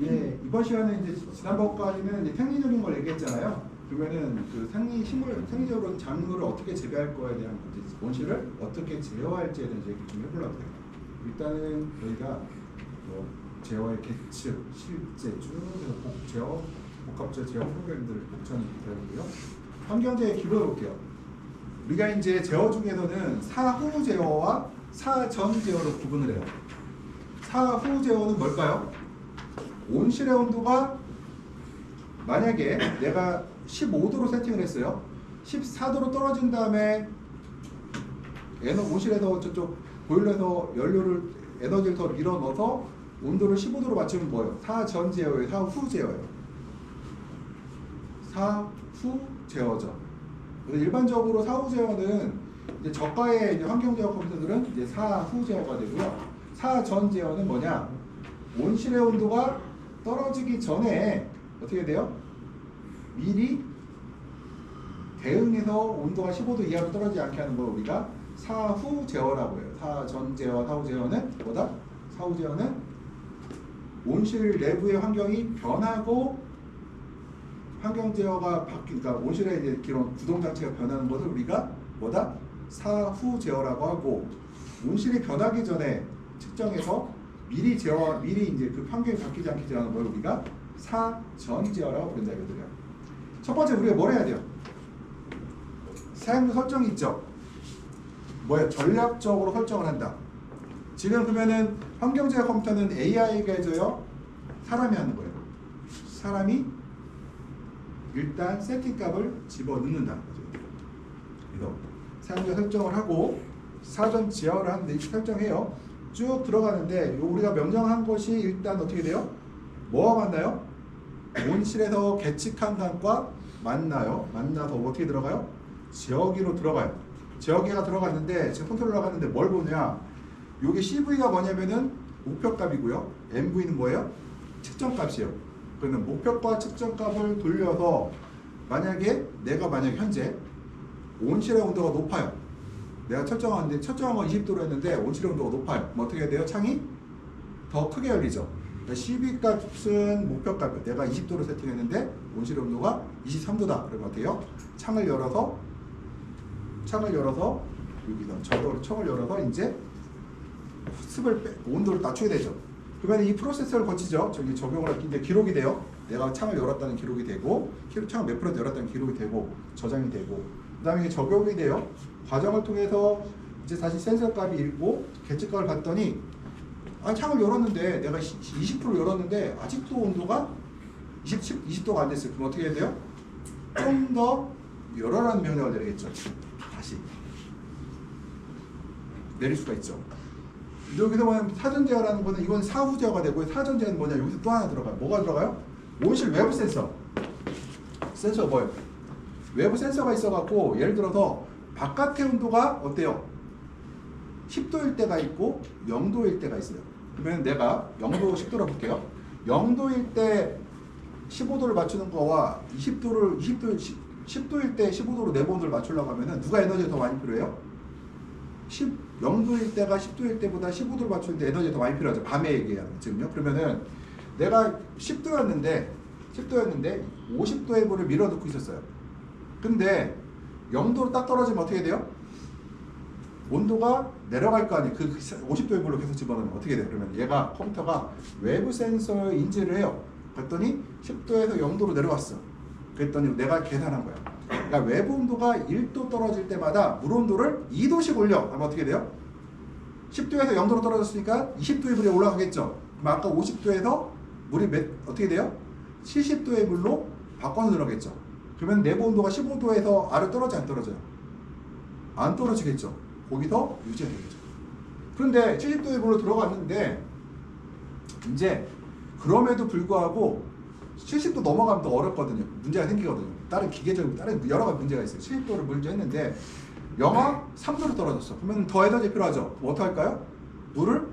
이번 시간에 이제 지난번까지는 이제 생리적인 걸 얘기했잖아요. 그러면은 그 생리적으로 작물을 어떻게 재배할 거에 대한 문제, 온실을 어떻게 제어할지에 대해서 얘기 좀 해보려고 해요. 일단은 저희가 제어의 계측, 실제 쭉 해서 복제어, 복합제어 제어 프로그램들을 복잡히 배우고요. 환경제의 기본을 볼게요. 우리가 이제 제어 중에서는 사후 제어와 사전 제어로 구분을 해요. 사후 제어는 뭘까요? 온실의 온도가 만약에 내가 15도로 세팅을 했어요. 14도로 떨어진 다음에 온실에서 저쪽 보일러에서 연료를 에너지를 더 밀어 넣어서 온도를 15도로 맞추면 뭐예요? 사전 제어예요, 사후 제어예요. 사후 제어죠. 그래서 일반적으로 사후 제어는 이제 저가의 이제 환경 제어 컴퓨터들은 이제 사후 제어가 되고요. 사전 제어는 뭐냐? 온실의 온도가 떨어지기 전에 어떻게 돼요? 미리 대응해서 온도가 15도 이하로 떨어지지 않게 하는 걸 우리가 사후 제어라고 해요. 사전 제어와 사후 제어는 뭐다? 사후 제어는 온실 내부의 환경이 변하고 환경 제어가 그러니까 온실의 이제 기본 구동 장치가 변하는 것을 우리가 뭐다? 사후 제어라고 하고, 온실이 변하기 전에 측정해서 미리 이제 그 환경이 바뀌지 않게 제어하는 걸 우리가 사전 제어라고 부른다 이거든요. 첫 번째 우리가 뭘 해야 돼요? 사용료 설정이 있죠. 뭐야? 전략적으로 설정을 한다. 지금 그러면은 환경제어 컴퓨터는 AI가 해줘요? 사람이 하는 거예요? 사람이 일단 세팅값을 집어넣는다. 그래서 사용자 설정을 하고 사전 제어를 하는데 설정해요. 쭉 들어가는데 우리가 명령한 것이 일단 어떻게 돼요? 뭐와 만나요? 온실에서 계측한 것과 만나요. 만나서 어떻게 들어가요? 제어기로 들어가요. 제어기가 들어갔는데 지금 컨트롤러가 갔는데 뭘 보냐? 여기 CV가 뭐냐면은 목표값이고요. MV는 뭐예요? 측정값이에요. 그러면 목표값 측정값을 돌려서 만약에 내가 현재 온실의 온도가 높아요. 내가 설정한 건 20도로 했는데 온실의 온도가 높아요. 그럼 어떻게 돼요? 창이 더 크게 열리죠. 그러니까 CV 값은 목표값이에요. 내가 20도로 세팅했는데 온실의 온도가 23도다. 그러면 어떻게 해요? 창을 열어서 여기다 창을 열어서 이제 온도를 낮추게 되죠. 그러면 이 프로세서를 거치죠. 저기 적용을 할 때 이제 기록이 돼요. 내가 창을 열었다는 기록이 되고, 창을 몇 프로 열었다는 기록이 되고, 저장이 되고, 그 다음에 이게 적용이 돼요. 과정을 통해서 이제 다시 센서 값이 읽고 계측값을 봤더니 창을 열었는데 내가 20% 열었는데 아직도 온도가 20도가 안 됐어요. 그럼 어떻게 해야 돼요? 좀 더 열어라는 명령을 내리겠죠. 다시 내릴 수가 있죠. 여기서 보면 사전 제어라는 거는 이건 사후 제어가 되고, 사전 제어는 뭐냐? 여기서 또 하나 들어가요. 뭐가 들어가요? 온실 외부 센서. 센서가 뭐예요? 외부 센서가 있어갖고, 예를 들어서 바깥의 온도가 어때요? 10도일 때가 있고 0도일 때가 있어요. 그러면 내가 0도 10도로 볼게요. 0도일 때 15도를 맞추는 거와 10도일 때 15도로 내부 온도를 맞추려고 하면은 누가 에너지가 더 많이 필요해요? 0도일 때가 10도일 때보다 15도를 맞추는데 에너지가 더 많이 필요하죠. 밤에 얘기해요. 지금요. 그러면은 내가 10도였는데 50도의 불을 밀어넣고 있었어요. 근데 0도로 딱 떨어지면 어떻게 돼요? 온도가 내려갈 거 아니에요. 그 50도의 불로 계속 집어넣으면 어떻게 돼요? 그러면 얘가 컴퓨터가 외부 센서 인지를 해요. 그랬더니 10도에서 0도로 내려왔어. 그랬더니 내가 계산한 거야. 그러니까 외부 온도가 1도 떨어질 때마다 물 온도를 2도씩 올려. 그럼 어떻게 돼요? 10도에서 0도로 떨어졌으니까 20도의 물이 올라가겠죠. 그럼 아까 50도에서 물이 어떻게 돼요? 70도의 물로 바꿔서 들어가겠죠. 그러면 내부 온도가 15도에서 아래 떨어져 안 떨어져요? 안 떨어지겠죠. 거기서 유지가 되겠죠. 그런데 70도의 물로 들어갔는데 이제 그럼에도 불구하고 70도 넘어가면 더 어렵거든요. 문제가 생기거든요. 다른 여러 가지 문제가 있어요. 70도를 물죠 했는데 영하 3도로 떨어졌어. 그러면 더 에너지 필요하죠. 그럼 어떻게 할까요? 물을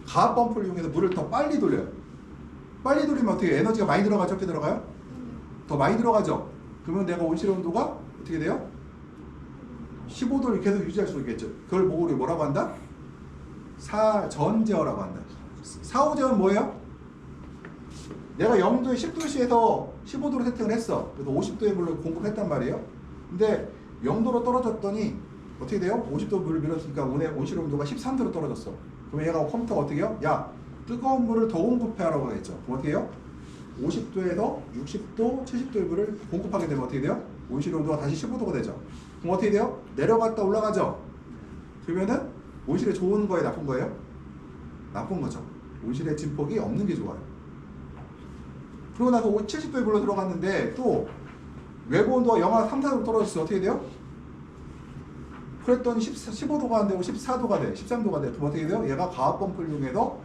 가압 펌프를 이용해서 물을 더 빨리 돌려요. 빨리 돌리면 어떻게 에너지가 많이 들어가죠? 어떻게 들어가요? 더 많이 들어가죠. 그러면 내가 온실의 온도가 어떻게 돼요? 15도를 계속 유지할 수 있겠죠. 그걸 보고 우리 뭐라고 한다? 사전 제어라고 한다. 사후 제어는 뭐예요? 내가 0도에 10도씨에서 15도로 세팅을 했어. 그래서 50도의 물을 공급했단 말이에요. 근데 0도로 떨어졌더니 어떻게 돼요? 50도 물을 밀었으니까 온실 온도가 13도로 떨어졌어. 그럼 얘가 컴퓨터가 어떻게 해요? 야, 뜨거운 물을 더 공급하라고 하겠죠. 그럼 어떻게 해요? 50도에서 60도, 70도의 물을 공급하게 되면 어떻게 돼요? 온실 온도가 다시 15도가 되죠. 그럼 어떻게 돼요? 내려갔다 올라가죠. 그러면은 온실에 좋은 거예요, 나쁜 거예요? 나쁜 거죠. 온실의 진폭이 없는 게 좋아요. 그러고 나서 70도에 물로 들어갔는데 또 외부 온도가 영하 3, 4도 떨어졌어. 어떻게 돼요? 그랬더니 15도가 안 되고 14도가 돼. 13도가 돼. 그럼 어떻게 돼요? 얘가 과학 펌프를 이용해서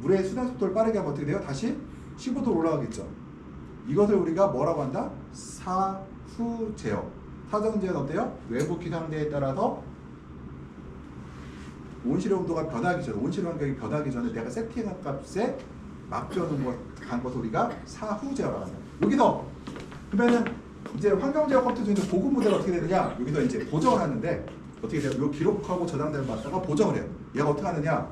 물의 순환 속도를 빠르게 하면 어떻게 돼요? 다시 15도로 올라가겠죠. 이것을 우리가 뭐라고 한다? 사후 제어. 사전 제어는 어때요? 외부 기상대에 따라서 온실의 온도가 변하기 전에, 온실 환경이 변하기 전에 내가 세팅한 값에 맞춰놓은 것을 우리가 사후 제어라고 합니다. 여기서 그러면은 이제 환경 제어 컴퓨터 중에서 고급 모델이 어떻게 되느냐? 여기서 이제 보정을 하는데 어떻게 돼요? 요 기록하고 저장대를 맞다가 보정을 해요. 얘가 어떻게 하느냐?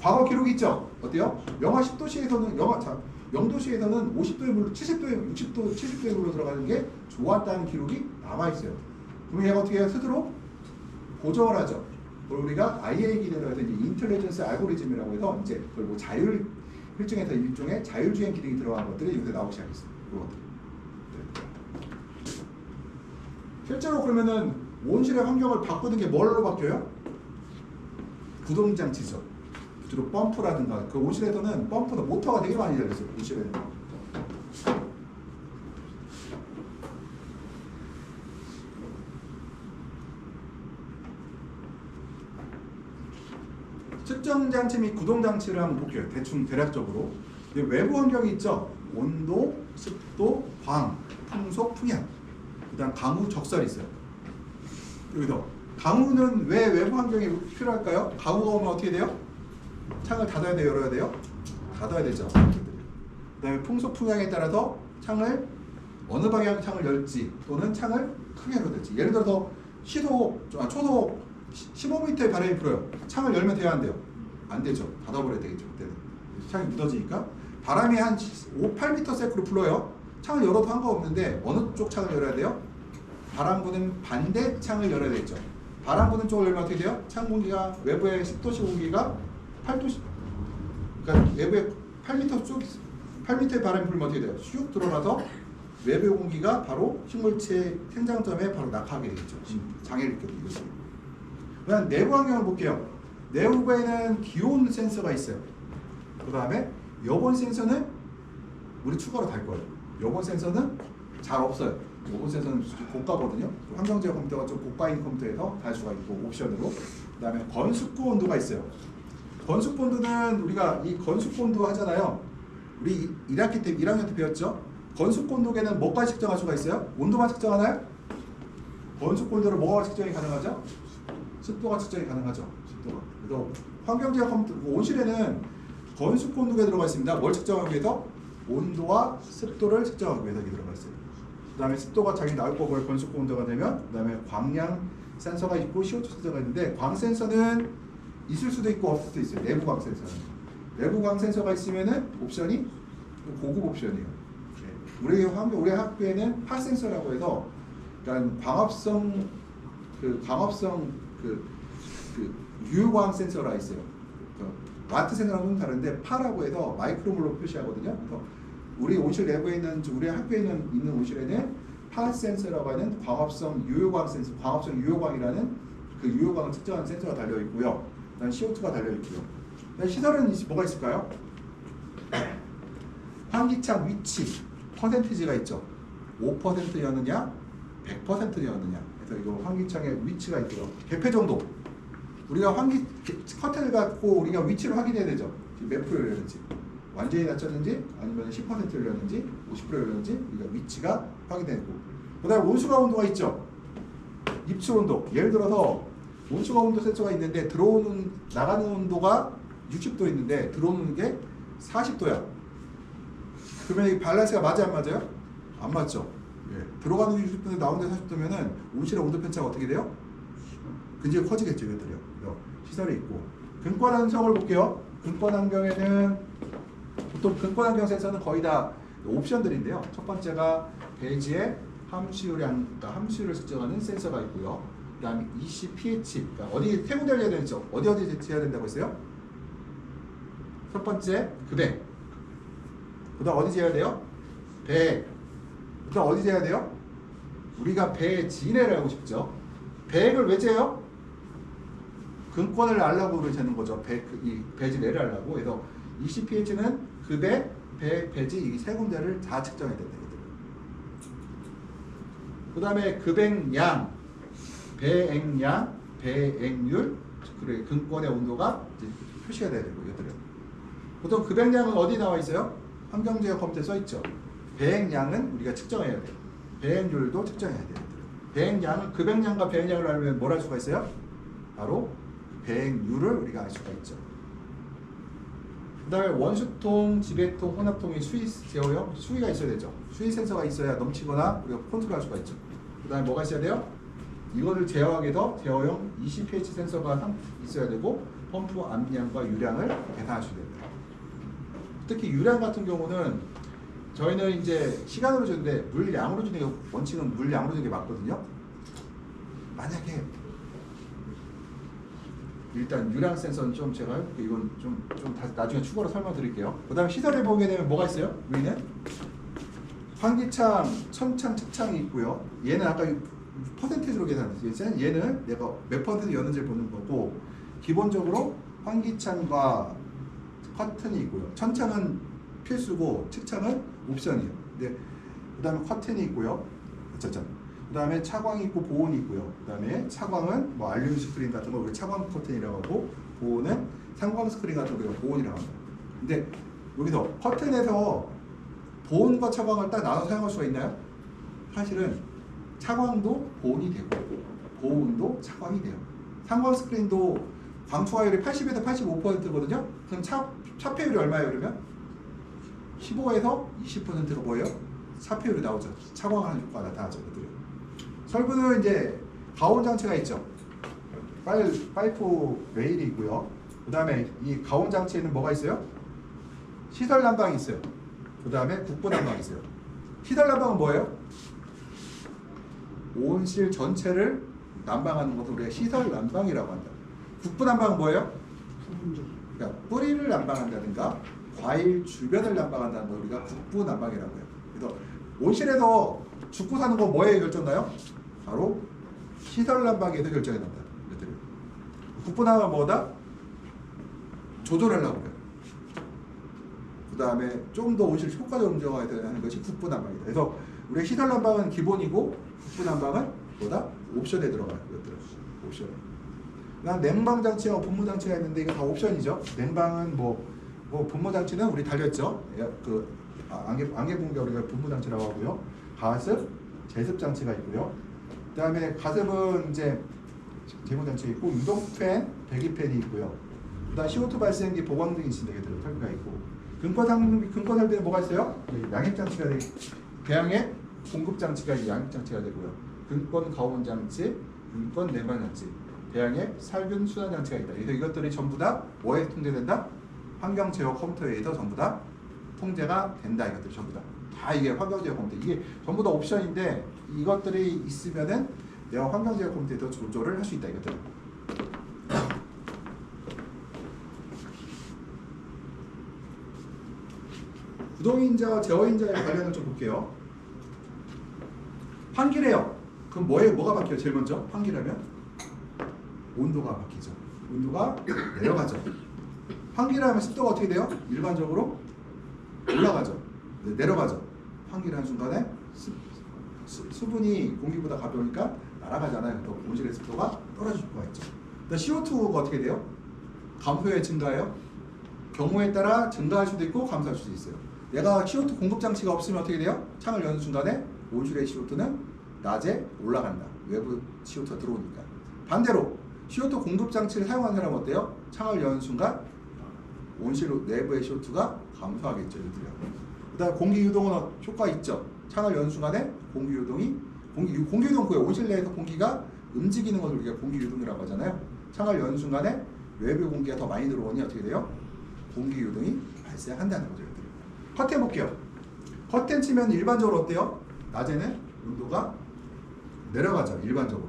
과거 기록이 있죠? 어때요? 영하 10도씨에서는 0도씨에서는 50도의 물로 70도에 60도 70도의 물로 들어가는 게 좋았다는 기록이 남아 있어요. 그럼 얘가 어떻게 해요? 스스로 보정을 하죠. 그걸 우리가 IA 기능이라고 해서 이제 인텔리전스 알고리즘이라고 해서 이제 그걸 뭐 자율 일종에서 일종의 자율주행 기능이 들어간 것들이 요새 나오기 시작했어요. 그것들. 네. 실제로 그러면은 온실의 환경을 바꾸는 게 뭘로 바뀌어요? 구동장치죠. 주로 펌프라든가 그 온실에서는 펌프나 모터가 되게 많이 달렸어요. 온실에는. 측정장치 및 구동장치를 한번 볼게요. 대충 대략적으로. 외부 환경이 있죠. 온도, 습도, 광, 풍속, 풍향. 그 다음 강우, 적설이 있어요. 여기서 강우는 왜 외부 환경이 필요할까요? 강우가 오면 어떻게 돼요? 창을 닫아야 돼요? 열어야 돼요? 닫아야 되죠. 그 다음에 풍속, 풍향에 따라서 창을 어느 방향 창을 열지 또는 창을 크게 열어야지. 예를 들어서 초속 15m의 바람이 불어요. 창을 열면 돼요? 안 돼요? 안 되죠. 닫아버려야 되겠죠. 그때는. 창이 묻어지니까. 바람이 한 8m 세크로 불어요. 창을 열어도 상관없는데 어느 쪽 창을 열어야 돼요? 바람 부는 반대 창을 열어야 되겠죠. 바람 부는 쪽을 열면 어떻게 돼요? 찬 공기가 외부의 10도씨 공기가 8도씨 그러니까 외부에 8m의 바람이 불면 어떻게 돼요? 슉 들어가서 외부의 공기가 바로 식물체의 생장점에 바로 낙하하게 되겠죠. 장애를 느껴요. 그다음 내부 환경을 볼게요. 내부에는 기온 센서가 있어요. 그 다음에 여본 센서는 우리 추가로 달 거예요. 여본 센서는 잘 없어요. 여본 센서는 고가거든요. 환경제어 컴퓨터가 좀 고가인 컴퓨터에서 달 수가 있고 옵션으로. 그 다음에 건숙고 온도가 있어요. 건숙고 온도는 우리가 이 건숙고 온도 하잖아요. 우리 1학기 때 1학년 때 배웠죠. 건숙고 온도계는 뭐까지 측정할 수가 있어요? 온도만 측정하나요? 건숙고 온도를 뭐가 측정이 가능하죠? 습도가 측정이 가능하죠. 습도가. 그래서 환경제어 컴퓨터 온실에는 건숙고 온도계 들어가 있습니다. 뭘 측정하기 위해서? 온도와 습도를 측정하기 위해서 여기 들어가 있어요. 그 다음에 습도가 자기 나올 거고 건숙고 온도가 되면 그 다음에 광량 센서가 있고 CO2 센서가 있는데 광 센서는 있을 수도 있고 없을 수도 있어요. 내부 광 센서는. 내부 광 센서가 있으면은 옵션이 고급 옵션이에요. 우리 학교에는 파 센서라고 해서 그러니까 광합성 유효광 센서가 있어요. 와트 센서랑은 다른데 파라고 해서 마이크로몰로 표시하거든요. 그래서 우리 온실 내부에 있는 우리 학교에 있는 온실에는 파 센서라고 하는 광합성 유효광 센서, 광합성 유효광이라는 그 유효광을 측정하는 센서가 달려 있고요. 그다음 CO2가 달려 있고요. 시설은 뭐가 있을까요? 환기창 위치 퍼센티지가 있죠. 5%였느냐, 100%였느냐. 그래서 이거 환기창의 위치가 있고요. 개폐 정도. 우리가 커튼을 갖고 우리가 위치를 확인해야 되죠. 몇 프로 열렸는지, 완전히 닫혔는지, 아니면 10% 열렸는지, 50% 열렸는지 우리가 위치가 확인되고. 그다음에 온수가 온도가 있죠. 입출 온도. 예를 들어서 온수가 온도 센서가 있는데 나가는 온도가 60도 있는데 들어오는 게 40도야. 그러면 이 밸런스가 맞아요, 안 맞아요? 안 맞죠. 예. 들어가는 게 60도인데 나오는 게 40도면은 온실의 온도 편차가 어떻게 돼요? 굉장히 커지겠죠, 이것들이요. 시설이 있고. 근권 환경을 볼게요. 근권 환경에는 보통 근권 환경 센서는 거의 다 옵션들인데요. 첫 번째가 배지에 함수율을 측정하는 센서가 있고요. 그 다음에 ECPH, 그러니까 어디 세 군데를 해야 되죠? 어디 해야 된다고 했어요? 첫 번째 급액, 그 다음 어디 재야 돼요? 배액, 그 다음 어디 재야 돼요? 우리가 배진해를 하고 싶죠. 배액을 왜 재요? 근권을 알라고 재는 거죠. 이 배진해를 하려고. 그래서 ECPH는 급액, 배지 이 세 군데를 다 측정해야 된다. 그 다음에 급액량, 배액량, 배액률, 그리고 근권의 온도가 이제 표시가 돼야 되고 이것들은. 보통 급액량은 어디 나와 있어요? 환경제어 컴퓨터에 써 있죠. 배액량은 우리가 측정해야 돼요. 배액률도 측정해야 돼요. 배액량은 급액량과 배액량을 알면 뭘 할 수가 있어요? 바로 배액률을 우리가 알 수가 있죠. 그 다음에 원수통, 지배통, 혼합통이 수위 제어형, 수위가 있어야 되죠. 수위 센서가 있어야 넘치거나 우리가 컨트롤할 수가 있죠. 그 다음에 뭐가 있어야 돼요? 이거를 제어하기 위해서 제어형 ECPH 센서가 있어야 되고 펌프 압량과 유량을 계산할 수 됩니다. 특히 유량 같은 경우는 저희는 이제 시간으로 주는데 물량으로 주는 게 원칙은 물량으로 주는 게 맞거든요. 만약에 일단 유량 센서는 좀 제가 이건 좀 나중에 추가로 설명드릴게요. 그 다음에 시설에 보게 되면 뭐가 있어요? 우리는 환기창, 천창, 측창이 있고요. 얘는 아까 퍼센티지로 계산했어요. 얘는 내가 몇 퍼센트 여는지를 보는 거고 기본적으로 환기창과 커튼이 있고요. 천창은 필수고 측창은 옵션이에요. 네. 그 다음에 커튼이 있고요. 그 다음에 차광이 있고 보온이 있고요. 그 다음에 차광은 뭐 알루미늄 스크린 같은 거 우리 차광 커튼이라고 하고 보온은 상광 스크린 같은 거 우리가 보온이라고 합니다. 근데 여기서 커튼에서 보온과 차광을 딱 나눠 사용할 수가 있나요? 사실은 차광도 보온이 되고 보온도 차광이 돼요. 상광 스크린도 광투화율이 80에서 85%거든요. 그럼 차폐율이 얼마예요? 그러면 15에서 20%가 뭐예요? 차폐율이 나오죠. 차광하는 효과가 나타나죠. 설부는 이제 가온 장치가 있죠. 파이프 레일이 있고요. 그 다음에 이 가온 장치에는 뭐가 있어요? 시설 난방이 있어요. 그 다음에 국부 난방이 있어요. 시설 난방은 뭐예요? 온실 전체를 난방하는 것을 우리가 시설 난방이라고 한다. 국부 난방은 뭐예요? 그러니까 뿌리를 난방한다든가 과일 주변을 난방한다는 걸 우리가 국부 난방이라고 해요. 그래서 온실에서 죽고 사는 거 뭐에 결정나요? 바로 시설 난방에서 결정이 난다. 국부 난방은 뭐다? 조절하려고 해요. 그 다음에 좀 더 온실 효과적으로 운영해야 되는 것이 국부 난방이다. 그래서 우리 시설 난방은 기본이고 국부 난방은 뭐다? 옵션에 들어가요. 이것들은 옵션. 그다음 냉방 장치와 분무 장치가 있는데 이거 다 옵션이죠. 냉방은 뭐 분무 장치는 우리 달렸죠. 안개 분무가 우리가 분무 장치라고 하고요. 가습, 제습 장치가 있고요. 그다음에 가습은 이제 제모 장치 있고 유동 팬, 배기 팬이 있고요. 그다음 CO2 발생기 보강 등이 있습니다. 이게 설비가 있고 근권 설비는 뭐가 있어요? 양입 장치가 되고 배양의 공급 장치가 양입 장치가 되고요. 근권 가온 장치, 근권 냉방 장치, 배양의 살균 순환 장치가 있다. 그래서 이것들이 전부 다 뭐에 통제된다? 환경 제어 컴퓨터에 의해서 전부 다 통제가 된다. 이것들이 전부 다 이게 환경 제어 컴퓨터. 이게 전부 다 옵션인데 이것들이 있으면은 내가 환경 제어 컴퓨터에서 조절을 할 수 있다. 이것들. 구동인자와 제어인자의 관련을 좀 볼게요. 환기래요. 그럼 뭐가 바뀌어요? 제일 먼저 환기라면 온도가 바뀌죠. 온도가 내려가죠. 환기라면 습도가 어떻게 돼요? 일반적으로 올라가죠. 내려가죠. 환기를 하는 순간에 수분이 공기보다 가벼우니까 날아가잖아요. 또 온실의 습도가 떨어질 수가 있죠. CO2가 어떻게 돼요? 감소에 증가해요. 경우에 따라 증가할 수도 있고 감소할 수도 있어요. 내가 CO2 공급 장치가 없으면 어떻게 돼요? 창을 여는 순간에 온실의 CO2는 낮에 올라간다. 외부 CO2가 들어오니까. 반대로 CO2 공급 장치를 사용하는 사람은 어때요? 창을 여는 순간 온실 내부의 CO2가 감소하겠죠. 그 다음에 공기 유동은 효과 있죠. 창을 여는 순간에 공기 유동은 그게 온실 내에서 공기가 움직이는 것을 우리가 공기 유동이라고 하잖아요. 창을 여는 순간에 외부 공기가 더 많이 들어오니 어떻게 돼요? 공기 유동이 발생한다는 거죠. 커튼 볼게요. 커튼 치면 일반적으로 어때요? 낮에는 온도가 내려가죠. 일반적으로.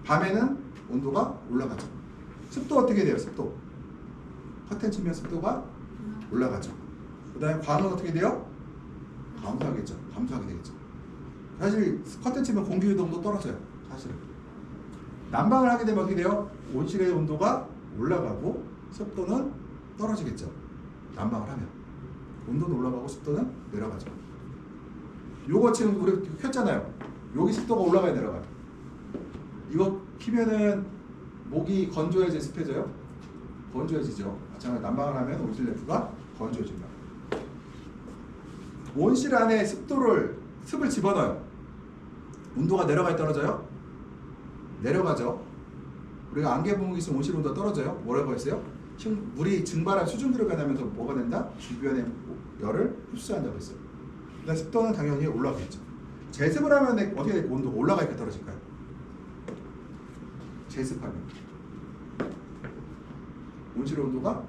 밤에는 온도가 올라가죠. 습도 어떻게 돼요? 습도. 커튼 치면 습도가 올라가죠. 그 다음에 광은 어떻게 돼요? 감소하겠죠. 감소하게 되겠죠. 사실 커튼 치면 공기 유동도 떨어져요. 사실은. 난방을 하게 되면 어떻게 돼요? 온실의 온도가 올라가고 습도는 떨어지겠죠. 난방을 하면. 온도는 올라가고 습도는 내려가죠. 요거 지금 우리 켰잖아요. 여기 습도가 올라가야 내려가요. 이거 키면은 목이 건조해져 습해져요? 건조해지죠. 마찬가지로 난방을 하면 온실 내부가 건조해집니다. 온실 안에 습을 집어넣어요. 온도가 내려가야 떨어져요? 내려가죠. 우리가 안개 분무기 있으면 온실 온도가 떨어져요. 뭐라고 했어요? 물이 증발한 수증 들어가면서 뭐가 된다? 주변의 열을 흡수한다고 했어요. 그다음 습도는 당연히 올라가겠죠. 제습을 하면 어떻게 될까요? 온도가 올라갈까요? 떨어질까요? 제습하면 온실 온도가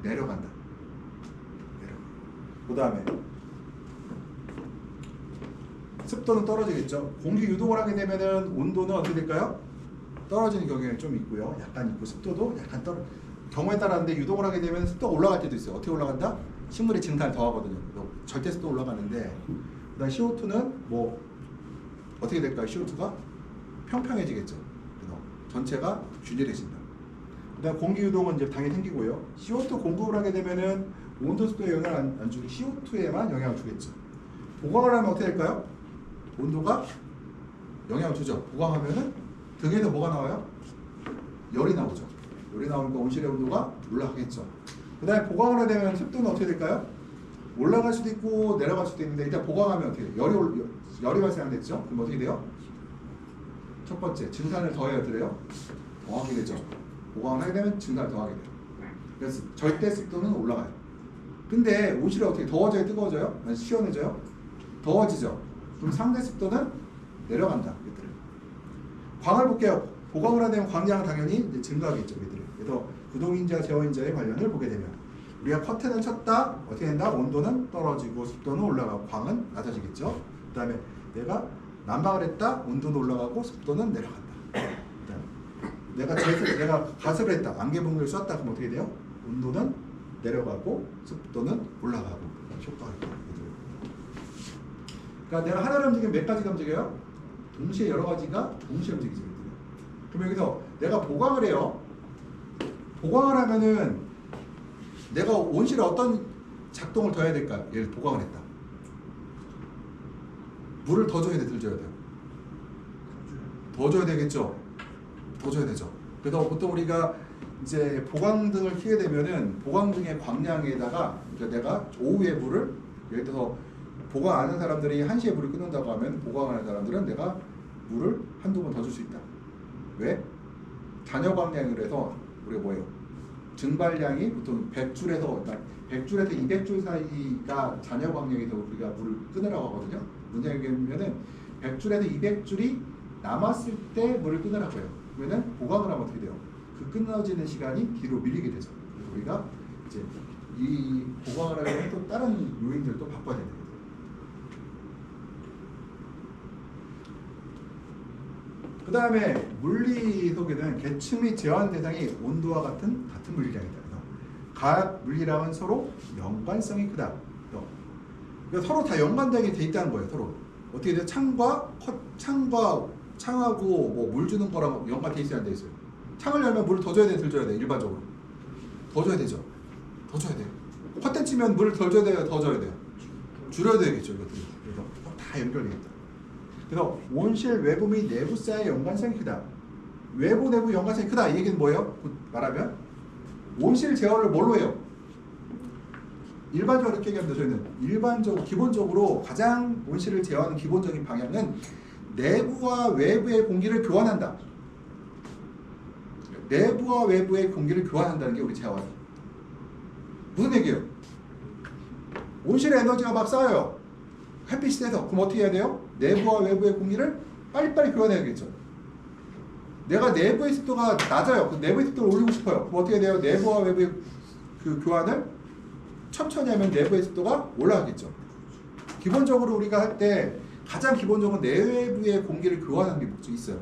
내려간다. 그 다음에 습도는 떨어지겠죠. 공기 유동을 하게 되면은 온도는 어떻게 될까요? 떨어지는 경향이 좀 있고요. 약간 있고 습도도 약간 경우에 따라는데 유동을 하게 되면 습도가 올라갈 때도 있어요. 어떻게 올라간다? 식물이 증산을 더 하거든요. 절대 습도 올라가는데 그다음 CO2는 뭐 어떻게 될까요? CO2가 평평해지겠죠. 그래서 전체가 균일해진다. 그다음 공기 유동은 이제 당연히 생기고요. CO2 공급을 하게 되면은 온도 습도에 영향을 안 주고 CO2에만 영향을 주겠죠. 보강을 하면 어떻게 될까요? 온도가 영향을 주죠. 보강하면은 등에서 뭐가 나와요? 열이 나오죠. 열이 나오니까 온실의 온도가 올라가겠죠. 그 다음에 보강을 하게 되면 습도는 어떻게 될까요? 올라갈 수도 있고 내려갈 수도 있는데 일단 보강하면 어떻게 돼요? 열이 발생됐죠? 그럼 어떻게 돼요? 첫 번째, 증산을 더해야 돼요. 더하게 되죠. 보강을 하게 되면 증산을 더하게 돼요. 그래서 절대 습도는 올라가요. 근데 온실이 어떻게 더워져요? 뜨거워져요? 아니 시원해져요? 더워지죠. 그럼 상대 습도는 내려간다. 얘들은. 광을 볼게요. 보강을 하게 되면 광량은 당연히 이제 증가하겠죠. 얘들은. 그래서 구동인자, 제어인자의 관련을 보게 되면 우리가 커튼을 쳤다. 어떻게 된다? 온도는 떨어지고 습도는 올라가고 광은 낮아지겠죠. 그 다음에 내가 난방을 했다. 온도는 올라가고 습도는 내려간다. 내가 가습을 했다. 안개 분무를 쐈다. 그럼 어떻게 돼요? 온도는 내려가고 습도는 올라가고 효과가 있다. 그러니까 내가 하나를 움직이면 몇 가지가 움직여요? 동시에 여러 가지가 동시에 움직이죠. 그럼 여기서 내가 보강을 해요. 보강을 하면은 내가 온실에 어떤 작동을 더 해야 될까요? 얘를 보강을 했다. 물을 더 줘야 돼, 덜 줘야 돼요? 더 줘야 되겠죠? 더 줘야 되죠. 그래서 보통 우리가 이제 보강등을 켜게 되면은 보강등의 광량에다가 그러니까 내가 오후에 물을 예를 들어서 보강 안 하는 사람들이 1시에 물을 끊는다고 하면 보강하는 사람들은 내가 물을 한두 번 더 줄 수 있다. 왜? 잔여 광량이라 해서 우리가 뭐예요? 증발량이 보통 100줄에서 200줄 사이가 잔여 광량에서 우리가 물을 끊으라고 하거든요. 문장에 보면은 100줄에서 200줄이 남았을 때 물을 끊으라고 해요. 그러면은 보강을 하면 어떻게 돼요? 그 끊어지는 시간이 뒤로 밀리게 되죠. 그래서 우리가 이제 이 보강을 하려면 또 다른 요인들도 바꿔야 됩니다. 그 다음에 물리 속에는 계층 및 제한 대상이 온도와 같은 물리량이다. 각 물리량은 서로 연관성이 크다. 그러니까 서로 다 연관되게 돼 있다는 거예요. 서로 어떻게 돼요? 창하고 뭐 물 주는 거랑 연관돼 있어야 안 돼 있어요. 창을 열면 물을 더 줘야 돼, 덜 줘야 돼? 일반적으로 더 줘야 되죠. 더 줘야 돼요. 커튼 치면 물을 덜 줘야 돼요, 더 줘야 돼요? 줄여야 되겠죠, 이것들이. 그래서 다 연결되겠다. 그래서 온실 외부 및 내부 사이의 연관성이 크다. 외부 내부 연관성이 크다. 이 얘기는 뭐예요? 말하면 온실 제어를 뭘로 해요? 일반적으로 이렇게 얘기합니다. 저희는 기본적으로 가장 온실을 제어하는 기본적인 방향은 내부와 외부의 공기를 교환한다. 내부와 외부의 공기를 교환한다는 게 우리 제어예요. 무슨 얘기예요? 온실의 에너지가 막 쌓여요. 햇빛이 세서. 그럼 어떻게 해야 돼요? 내부와 외부의 공기를 빨리빨리 교환해야겠죠. 내가 내부의 습도가 낮아요. 그 내부의 습도를 올리고 싶어요. 그럼 어떻게 돼요? 내부와 외부의 그 교환을 천천히 하면 내부의 습도가 올라가겠죠. 기본적으로 우리가 할 때 가장 기본적으로 내외부의 공기를 교환하는 게 목적이 있어요.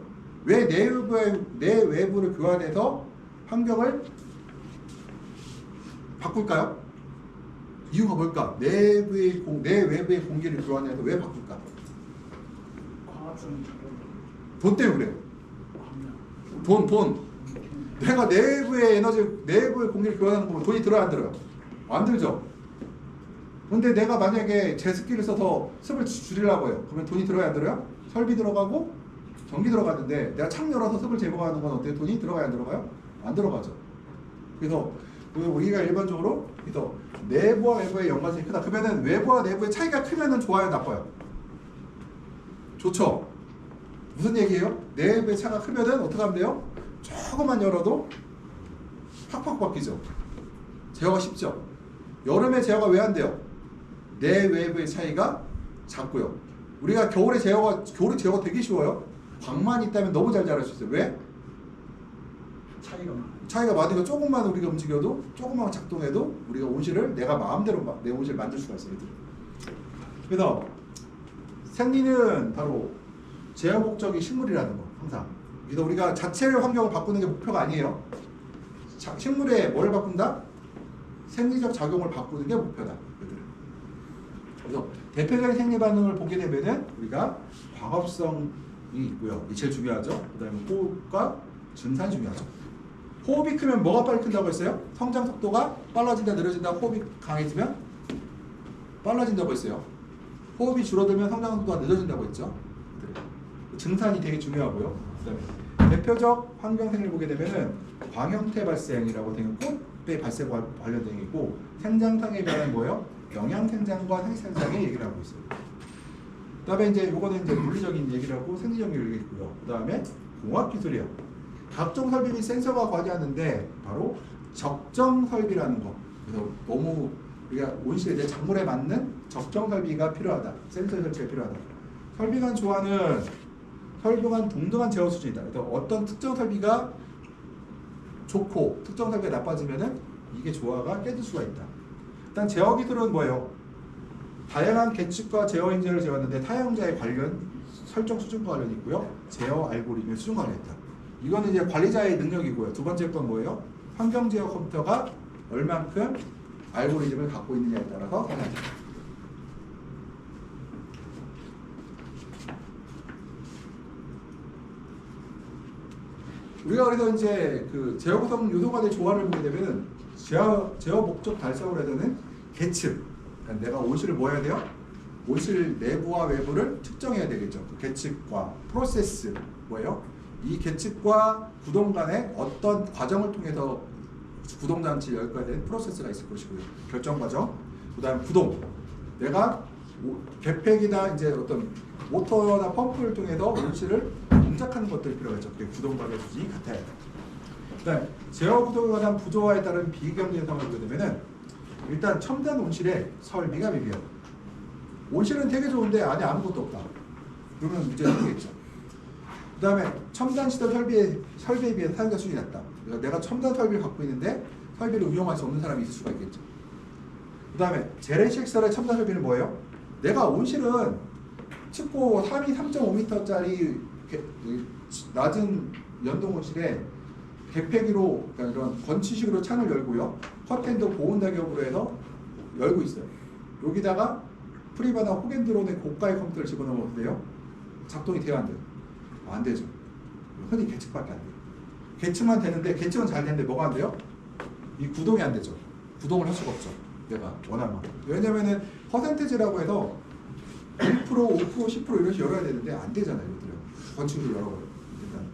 왜 내외부를 교환해서 환경을 바꿀까요? 이유가 뭘까? 내외부의 공기를 교환해서 왜 바꿀까? 돈 때문에 그래요. 돈. 내가 내부의 공기를 교환하는 거면 돈이 들어요, 안 들어요? 안 들죠. 근데 내가 만약에 제습기를 써서 습을 줄이려고 해요. 그러면 돈이 들어야 안 들어요? 설비 들어가고 전기 들어가는데 내가 창 열어서 습을 제거하는 건 어때요? 돈이 들어가요, 안 들어가요? 안 들어가죠. 그래서 우리가 일반적으로 그래서 내부와 외부의 연관성이 크다. 그러면은 외부와 내부의 차이가 크면은 좋아요, 나빠요? 좋죠. 무슨 얘기예요? 내부의 차가 크면은 어떻게 하면 돼요? 조금만 열어도 팍팍 바뀌죠. 제어가 쉽죠. 여름에 제어가 왜 안 돼요? 내외부의 차이가 작고요. 우리가 겨울에 제어가 되게 쉬워요. 광만 있다면 너무 잘 자랄 수 있어요. 왜? 차이가 많으니까 조금만 우리가 움직여도 조금만 작동해도 우리가 온실을 내가 마음대로 내 온실을 만들 수가 있어요. 그래서 생리는 바로 제어 목적이 식물이라는 거 항상. 그래서 우리가 자체의 환경을 바꾸는 게 목표가 아니에요. 식물에 뭘 바꾼다? 생리적 작용을 바꾸는 게 목표다. 그래서 대표적인 생리 반응을 보게 되면은 우리가 광합성이 있고요. 이게 제일 중요하죠. 그다음에 호흡과 증산이 중요하죠. 호흡이 크면 뭐가 빨리 큰다고 했어요? 성장 속도가 빨라진다, 느려진다. 호흡이 강해지면 빨라진다고 했어요. 호흡이 줄어들면 성장 속도가 늦어진다고 했죠. 증산이 되게 중요하고요. 그다음에 대표적 환경 생리를 보게 되면은 광형태 발생이라고 되는 꽃의 발생과 관련된 게 있고, 생장상의 변화는 뭐예요? 영양 생장과 생생장의 얘기를 하고 있어요. 그다음에 이제 이거는 이제 물리적인 얘기를 하고 생리적인 얘기가 있고요. 그다음에 공학 기술이요. 각종 설비 및 센서가 관여하는데 바로 적정 설비라는 거. 그래서 너무 우리가 온실에 내 작물에 맞는 적정 설비가 필요하다. 센서 설치가 필요하다. 설비간 조화는 설비간 동등한 제어 수준이다. 그래서 어떤 특정 설비가 좋고 특정 설비가 나빠지면은 이게 조화가 깨질 수가 있다. 일단 제어 기술은 뭐예요? 다양한 계측과 제어 인재를 제어하는데 타영자의 관련 설정 수준과 관련이 있고요. 제어 알고리즘의 수준과 관련이 있다. 이거는 이제 관리자의 능력이고요. 두 번째 건 뭐예요? 환경 제어 컴퓨터가 얼만큼 알고리즘을 갖고 있느냐에 따라서 달라집니다. 우리가 그래서 이제 그 제어 구성 요소간의 조화를 보게 되면은 제어 목적 달성을 해서는 계측. 그러니까 내가 온실을 뭐 해야 돼요? 온실 내부와 외부를 측정해야 되겠죠. 그 계측과 프로세스 뭐예요? 이 계측과 구동 간에 어떤 과정을 통해서 구동장치 열거가 되는 프로세스가 있을 것이고요. 결정 과정. 그다음 구동. 내가 개폐기나 이제 어떤 모터나 펌프를 통해서 온실을 동작하는 것들이 필요하죠. 그게 구동과의 수준이 같아야 돼요. 그다음 제어 구동에 관한 부조화에 따른 비경제 현상을 보게 되면은 일단 첨단 온실의 설비가 미비해요. 온실은 되게 좋은데 안에 아무것도 없다. 그러면 문제가 생기겠죠. 그 다음에 첨단 시설 설비에 비해 사용자 수준이 낮다. 그러니까 내가 첨단 설비를 갖고 있는데 설비를 운영할 수 없는 사람이 있을 수가 있겠죠. 그 다음에 재래식 시설의 첨단 설비는 뭐예요? 내가 온실은 춥고 3.5m짜리 낮은 연동 온실에 개폐기로 그러니까 이런 건치식으로 창을 열고요. 커튼도 보온 작업으로 해서 열고 있어요. 여기다가 프리바나 호겐드론의 고가의 컴퓨터를 집어넣으면 어때요? 작동이 돼요, 안 돼요? 안 되죠. 흔히 계측밖에 안 돼요. 계측만 되는데 계측은 잘 되는데 뭐가 안 돼요? 이 구동이 안 되죠. 구동을 할 수가 없죠. 내가 원하는 만큼. 왜냐면은 퍼센테지라고 해서 1%, 5%, 10% 이런 식으로 열어야 되는데 안 되잖아요. 이것들은. 건축으로 열어버려요. 일단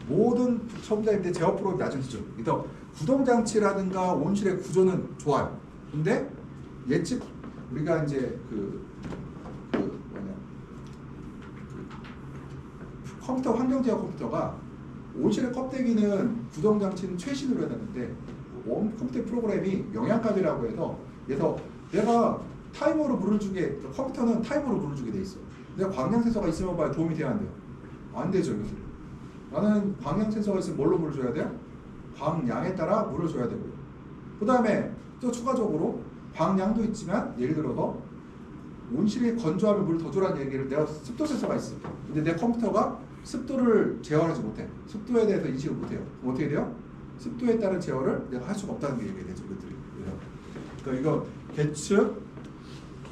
모든 첨단인데 제어 프로그램이 낮은 수준. 그래서 구동장치라든가 온실의 구조는 좋아요. 근데 예측 우리가 이제 컴퓨터 환경제어 컴퓨터가 온실의 껍데기는 구동장치는 최신으로 해놨는데 컴퓨터 프로그램이 영양값이라고 해서 그래서 내가 타이머로 물을 주게 컴퓨터는 타이머로 물을 주게 돼 있어. 내가 광량 센서가 있으면 봐야 도움이 돼야 안 돼요? 안 되죠. 이것을. 나는 광량 센서가 있으면 뭘로 물을 줘야 돼요? 광량에 따라 물을 줘야 되고요. 그 다음에 또 추가적으로 방향도 있지만 예를 들어서 온실이 건조하면 물을 더 주라는 얘기를 내가 습도 센서가 있어. 근데 내 컴퓨터가 습도를 제어하지 못해. 습도에 대해서 인식을 못해요. 그럼 어떻게 돼요? 습도에 따른 제어를 내가 할 수가 없다는 게 얘기가 되죠. 이것들이. 그러니까 이거 계측,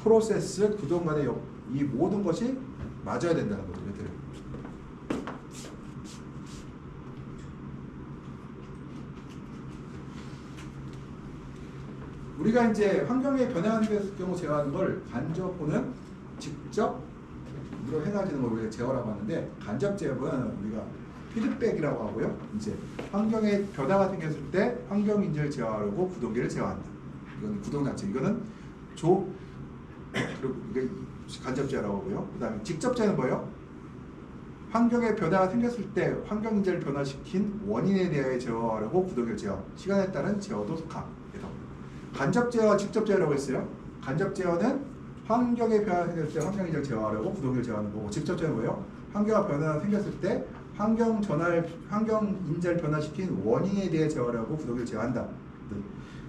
프로세스, 구동 간의 이 모든 것이 맞아야 된다는 거죠. 이것들이. 우리가 이제 환경의 변화가 생겼을 경우 제어하는 걸 간접 또는 직접 으로 행해지는 걸 우리가 제어라고 하는데, 간접 제어는 우리가 피드백이라고 하고요. 이제 환경의 변화가 생겼을 때 환경 인재를 제어하려고 구동기를 제어한다. 이건 구동 자체. 이거는 그리고 이게 간접 제어라고 하고요. 그다음에 직접 제어는 뭐예요? 환경의 변화가 생겼을 때 환경 인재를 변화시킨 원인에 대해 제어하려고 구동기를 제어. 시간에 따른 제어도 속함. 그래서 간접 제어와 직접 제어라고 했어요. 간접 제어는 환경의 변화가 생겼을 때 환경 인재를 제어하려고 구동기를 제어하는 거고, 직접 제어는 뭐예요? 환경의 변화가 생겼을 때 환경 인재를 변화시킨 원인에 대해 제어하려고 구동기를 제어한다.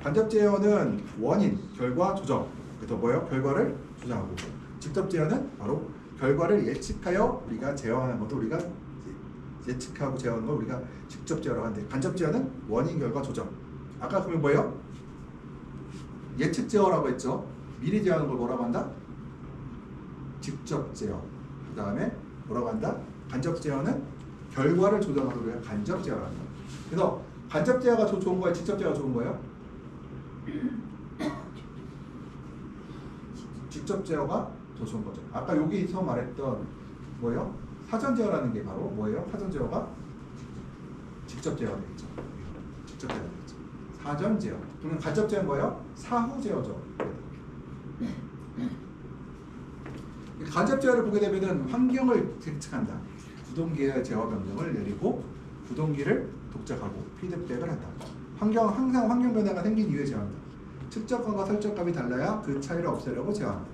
간접 제어는 원인, 결과, 조정. 그래서 뭐예요? 결과를 조정하고, 직접 제어는 바로 결과를 예측하여 우리가 제어하는 것도 우리가 예측하고 제어하는 걸 우리가 직접 제어라고 하는데, 간접 제어는 원인, 결과, 조정. 아까 그러면 뭐예요? 예측 제어라고 했죠. 미리 제어하는 걸 뭐라고 한다? 직접 제어. 그 다음에 뭐라고 한다? 간접 제어는 결과를 조정하는 걸 우리가 간접 제어라고 한다. 그래서 간접 제어가 좋은 거예요? 직접 제어가 좋은 거예요? 직접 제어가 더 좋은 거죠. 아까 여기서 말했던 뭐예요? 사전 제어라는 게 바로 뭐예요? 사전 제어가 직접 제어가 되겠죠. 직접 제어가 되겠죠. 사전 제어. 그러면 간접 제어는 뭐예요? 사후 제어죠. 간접 제어를 보게 되면은 환경을 예측한다. 구동기의 제어 명령을 내리고 구동기를 독작하고 피드백을 한다. 항상 환경 변화가 생긴 이후에 제어한다. 측정값과 설정값이 달라야 그 차이를 없애려고 제어한다.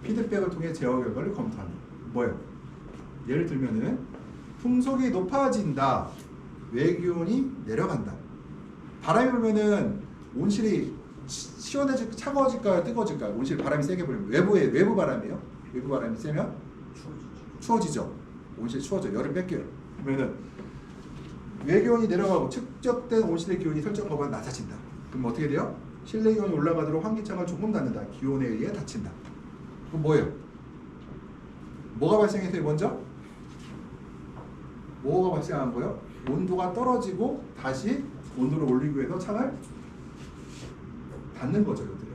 피드백을 통해 제어 결과를 검토한다. 뭐예요? 예를 들면은 풍속이 높아진다. 외기온이 내려간다. 바람이 불면은 온실이 시원해질까 차가워질까요? 뜨거워질까요? 온실 바람이 세게 불면 외부 바람이에요. 외부 바람이 세면 추워지죠. 온실이 추워져. 열을 뺏겨요. 그러면은 외기온이 내려가고 측정된 온실의 기온이 설정값보다 낮아진다. 그럼 어떻게 돼요? 실내 기온이 올라가도록 환기창을 조금 닫는다. 기온에 의해 닫힌다. 그럼 뭐예요? 뭐가 발생했어요? 먼저? 뭐가 발생한 거예요? 온도가 떨어지고 다시 온도를 올리기 위해서 창을 닫는 거죠. 이것들은.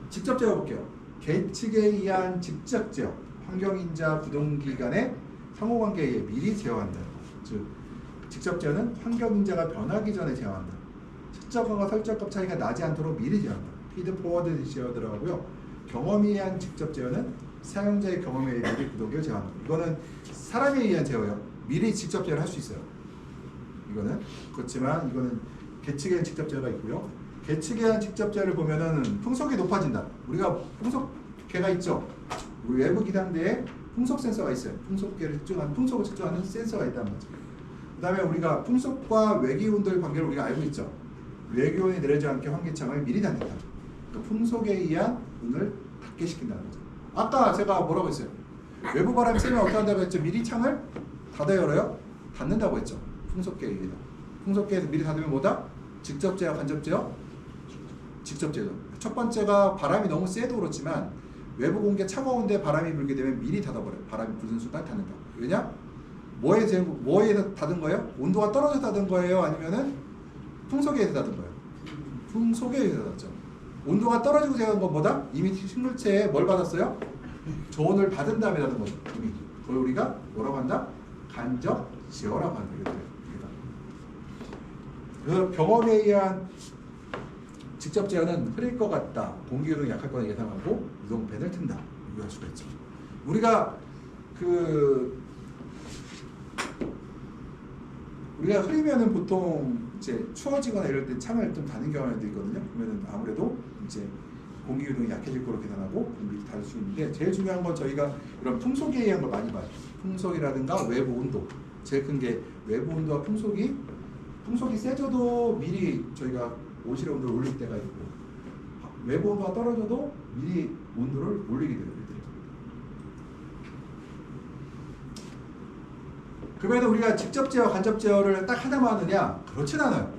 직접 제어 볼게요. 계측에 의한 직접 제어. 환경인자 구동기 간의 상호관계에 의해 미리 제어한다. 즉 직접 제어는 환경인자가 변하기 전에 제어한다. 측정값과 설정값 차이가 나지 않도록 미리 제어한다. 피드 포워드 제어 들어가고요. 경험에 의한 직접 제어는 사용자의 경험에 의해 미리 구동기를 제어한다. 이거는 사람에 의한 제어예요. 미리 직접 제어를 할 수 있어요. 이거는 그렇지만 이거는 계측에 의한 직접 제어가 있고요. 계측에 의한 직접 제어를 보면은 풍속이 높아진다. 우리가 풍속계가 있죠. 우리 외부 기상대에 풍속 센서가 있어요. 풍속을 측정하는 센서가 있다는 거죠. 그 다음에 우리가 풍속과 외기온도의 관계를 우리가 알고 있죠. 외기온이 내려지 않게 환기창을 미리 닫는다. 그러니까 풍속에 의한 문을 닫게 시킨다는 거죠. 아까 제가 뭐라고 했어요? 외부 바람이 세면 어떻게 한다고 했죠? 미리 창을 닫아 열어요? 닫는다고 했죠. 풍속계에 의해서. 풍속계에서 미리 닫으면 뭐다? 직접 제어, 간접 제어? 직접 제어. 첫 번째가 바람이 너무 세도 그렇지만 외부 공기가 차가운데 바람이 불게 되면 미리 닫아버려요. 바람이 부는 순간 닫는다. 왜냐? 뭐에서 닫은 거예요? 온도가 떨어져서 닫은 거예요? 아니면은 풍속에서 닫은 거예요? 풍속에 의해서 닫죠. 온도가 떨어지고 제어한 것보다 이미 식물체에 뭘 받았어요? 저온을 받은 다음에 닫은 거죠. 이미. 그걸 우리가 뭐라고 한다? 간접 제어라고 한다. 그 경험에 의한 직접 제어는 흐릴 것 같다. 공기 유동이 약할 거라 예상하고 유동팬을 튼다. 이해할 수가 있죠. 우리가 흐리면은 보통 이제 추워지거나 이럴 때 창을 좀 닫는 경우도 있거든요. 그러면은 아무래도 이제 공기 유동이 약해질 거로 계산하고 공기를 닫을 수 있는데, 제일 중요한 건 저희가 이런 풍속에 의한 걸 많이 봐요. 풍속이라든가 외부 온도. 제일 큰 게 외부 온도와 풍속이 세져도 미리 저희가 온실의 온도를 올릴 때가 있고, 외부 온도가 떨어져도 미리 온도를 올리게 돼요. 그러면 우리가 직접 제어, 간접 제어를 딱 하나만 하느냐? 그렇진 않아요.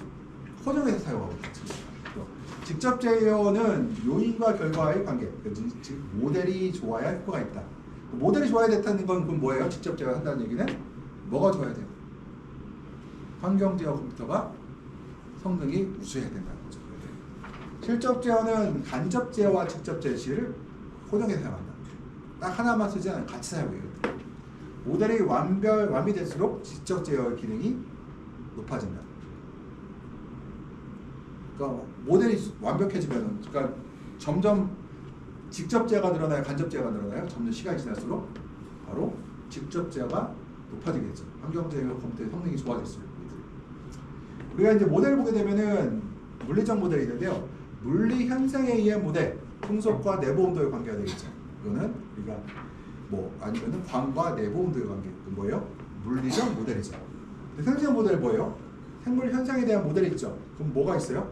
호정해서 사용하고 있습니다. 직접 제어는 요인과 결과의 관계, 즉 모델이 좋아야 효과가 있다. 모델이 좋아야 됐다는 건 그건 뭐예요? 직접 제어를 한다는 얘기는 뭐가 좋아야 돼요? 환경 제어 컴퓨터가 성능이 우수해야 된다는 거죠. 실적 제어는 간접 제어와 직접 제시를 호정해서 사용한다. 딱 하나만 쓰지 않아요. 같이 사용해요. 모델이 완비될수록 직접 제어 기능이 높아진다. 그러니까 모델이 완벽해지면, 그러니까 점점 직접 제어가 늘어나요, 간접 제어가 늘어나요. 점점 시간이 지날수록 바로 직접 제어가 높아지겠죠. 환경 제어 컴퓨터의 성능이 좋아졌어요. 우리가 이제 모델을 보게 되면은 물리적 모델이 있는데요. 물리 현상에 의한 모델, 풍속과 내부 온도의 관계가 되겠죠. 이거는 우리가 뭐 아니면은 광과 내부 온도의 관계. 그 뭐예요? 물리적 모델이죠. 생물적 모델 뭐예요? 생물 현상에 대한 모델이 있죠. 그럼 뭐가 있어요?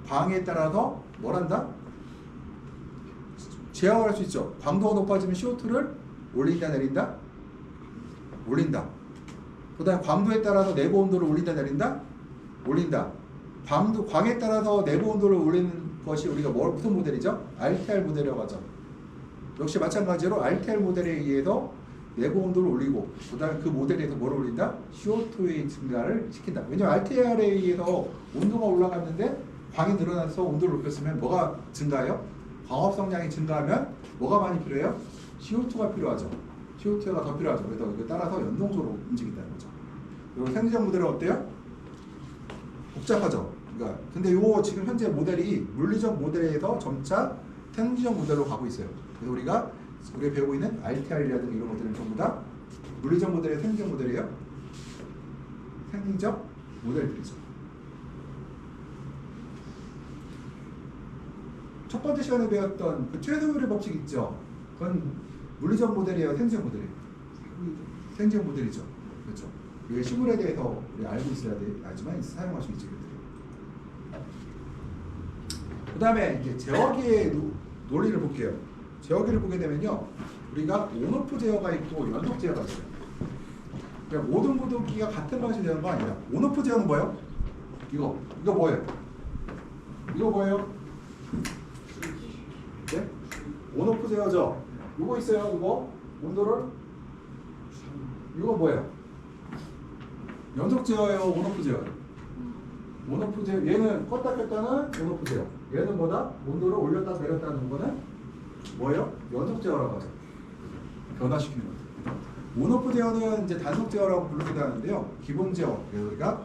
광에 따라서 뭘 한다? 제어를 할 수 있죠. 광도가 높아지면 CO2를 올린다 내린다? 올린다. 그 다음에 광도에 따라서 내부 온도를 올린다 내린다? 올린다. 광에 따라서 내부 온도를 올리는 것이 우리가 무슨 모델이죠? RTR 모델이라고 하죠. 역시 마찬가지로 RTR 모델에 의해서 내부 온도를 올리고, 그 다음에 그 모델에 의해서 뭘 올린다? CO2의 증가를 시킨다. 왜냐면 RTR에 의해서 온도가 올라갔는데 광이 늘어나서 온도를 높였으면 뭐가 증가해요? 광합성량이 증가하면 뭐가 많이 필요해요? CO2가 필요하죠. CO2가 더 필요하죠. 그래서 이거 따라서 연동적으로 움직인다는 거죠. 그리고 생리적 모델은 어때요? 복잡하죠. 그러니까 근데 요 지금 현재 모델이 물리적 모델에서 점차 생리적 모델로 가고 있어요. 그래서 우리가 배우고 있는 RTR이라든가 이런 것들은 전부 다 물리적 모델의 생리적 모델이에요. 생리적 모델들이죠. 첫 번째 시간에 배웠던 그 최소율의 법칙 있죠. 그건 물리적 모델이에요, 생리적 모델이에요. 생리적 모델이죠. 그렇죠. 이게 시물에 대해서 우리 알고 있어야 알지만 사용할 수 있지. 그 다음에 이제 제어기의 논리를 볼게요. 제어기를 보게 되면요, 우리가 온오프 제어가 있고 연속 제어가 있어요. 그러니까 모든 부등기가 같은 방식으로 되는 거 아니라, 온오프 제어는 뭐예요? 이거 뭐예요? 이거 뭐예요? 네? 온오프 제어죠. 이거 있어요. 이거 온도를, 이거 뭐예요? 연속 제어예요, 온오프 제어. 온오프 제어, 얘는 껐다 켰다는 온오프 제어. 얘는 뭐다? 온도를 올렸다 내렸다 하는 거는 뭐예요? 연속 제어라고 하죠. 변화시키는 거죠. 온오프 제어는 이제 단속 제어라고 부르기도 하는데요. 기본 제어. 그래서 우리가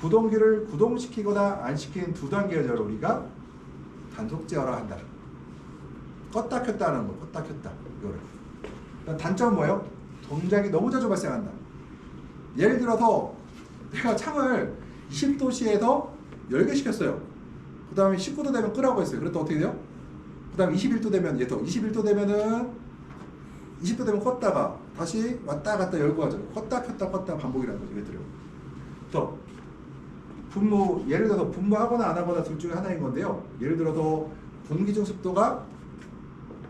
구동기를 구동시키거나 안 시키는 두 단계의 제어를 우리가 단속 제어라 한다. 껐다 켰다 하는 거, 껐다 켰다. 이거를. 단점은 뭐예요? 동작이 너무 자주 발생한다. 예를 들어서 내가 창을 20도씨에서 열게 시켰어요. 그 다음에 19도 되면 끄라고 했어요. 그랬더니 어떻게 돼요? 그 다음에 21도 되면 얘도 21도 되면은 20도 되면 껐다가 다시 왔다 갔다 열고 하죠. 껐다 켰다 반복이라는 거죠. 얘들요. 또 분무, 예를 들어서 분무하거나 안 하거나 둘 중에 하나인 건데요. 예를 들어서 분기중 습도가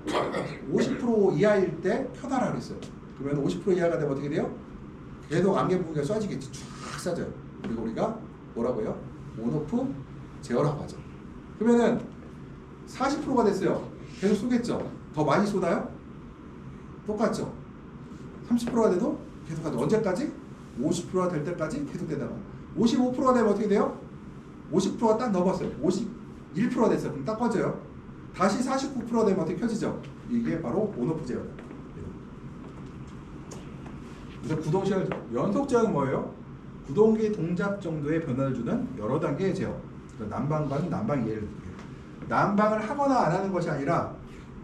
50% 이하일 때 켜달라 그랬어요. 그러면 50% 이하가 되면 어떻게 돼요? 계속 안개 분기가 쏴지겠지. 쫙 쏴져요. 그리고 우리가 뭐라고 해요? 온오프 제어라고 하죠. 그러면은 40%가 됐어요. 계속 쏘겠죠? 더 많이 쏘나요? 똑같죠? 30%가 돼도 계속 하죠. 언제까지? 50%가 될 때까지 계속 되다가 55%가 되면 어떻게 돼요? 50%가 딱 넘었어요. 51%가 됐어요. 그럼 딱 꺼져요. 다시 49%가 되면 어떻게 켜지죠? 이게 바로 온오프 제어다. 그래서 구동시간 연속 제어는 뭐예요? 구동기 동작 정도의 변화를 주는 여러 단계의 제어. 그러니까 난방과는 난방 예를 들게요. 난방을 하거나 안 하는 것이 아니라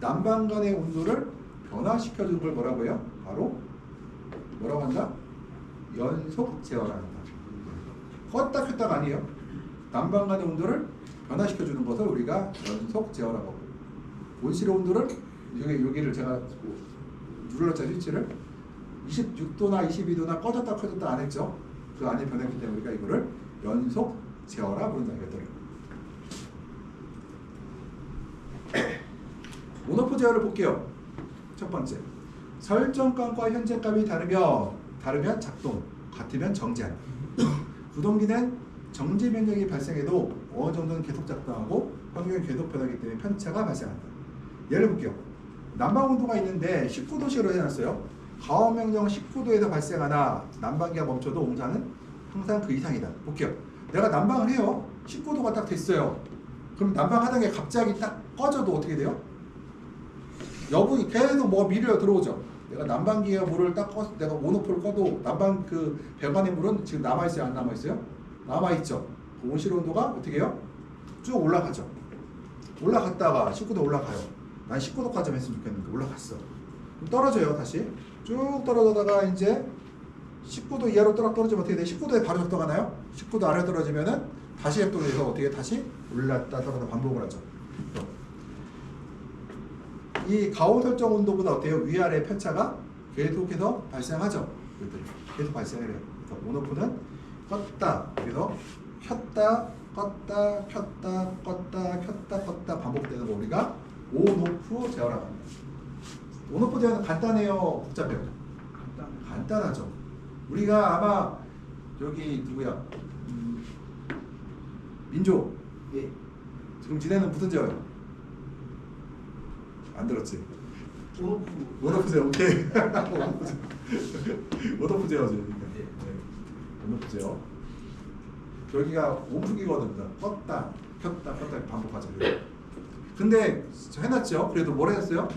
난방 간의 온도를 변화시켜주는 걸 뭐라고 해요? 바로 뭐라고 한다? 연속 제어라는 거죠. 껐다 켰다가 아니에요. 난방 간의 온도를 변화시켜주는 것을 우리가 연속 제어라고 하고, 온실의 온도를 여기를 제가 눌렀잖아요. 스위치를 26도나 22도나 꺼졌다 켜졌다 안 했죠. 그 안에 변했기 때문에 우리가 이거를 연속 제어라 부른다 이거들. 온오프 제어를 볼게요. 첫 번째, 설정값과 현재값이 다르면 작동, 같으면 정지하는. 구동기는 정지 변경이 발생해도 어느 정도는 계속 작동하고 환경이 계속 변하기 때문에 편차가 발생한다. 예를 볼게요. 난방 온도가 있는데 19도씩으로 해놨어요. 가온 명령 19도에서 발생하나 난방기가 멈춰도 온도는 항상 그 이상이다. 볼게요. 내가 난방을 해요. 19도가 딱 됐어요. 그럼 난방하던 게 갑자기 딱 꺼져도 어떻게 돼요? 여분이 계속 뭐가 밀려 들어오죠. 내가 난방기에 물을 딱 꺼, 내가 온오프를 꺼도 난방 그 배관의 물은 지금 남아있어요? 안 남아있어요? 남아있죠. 그 온실 온도가 어떻게 해요? 쭉 올라가죠. 올라갔다가 19도 올라가요. 난 19도까지 했으면 좋겠는데 올라갔어. 그럼 떨어져요. 다시 쭉 떨어져다가 이제 19도 이하로 떨어지면 어떻게 돼? 19도에 바로 작동하나요? 19도 아래 떨어지면은 다시 작동해서 어떻게 다시 올랐다 떨어졌다 반복을 하죠. 이 가온 설정 온도보다 어때요? 위아래 편차가 계속해서 발생하죠. 계속 발생해요. 그래서 온오프는 껐다, 그래서 켰다, 껐다, 켰다, 껐다, 켰다, 껐다 반복되는 거 우리가 온오프 제어라고 합니다. 온오프 제어는 간단해요? 복잡해요? 간단하죠. 우리가 아마 여기 누구야? 민조. 예. 지금 지내는 무슨 제어예요? 안 들었지? 온오프 제어. 오케이. 온오프 제어죠. 네. 온오프 제어. 여기가 온프기거든요. 껐다, 켰다, 껐다 반복하죠. 근데 해놨죠. 그래도 뭘 했어요?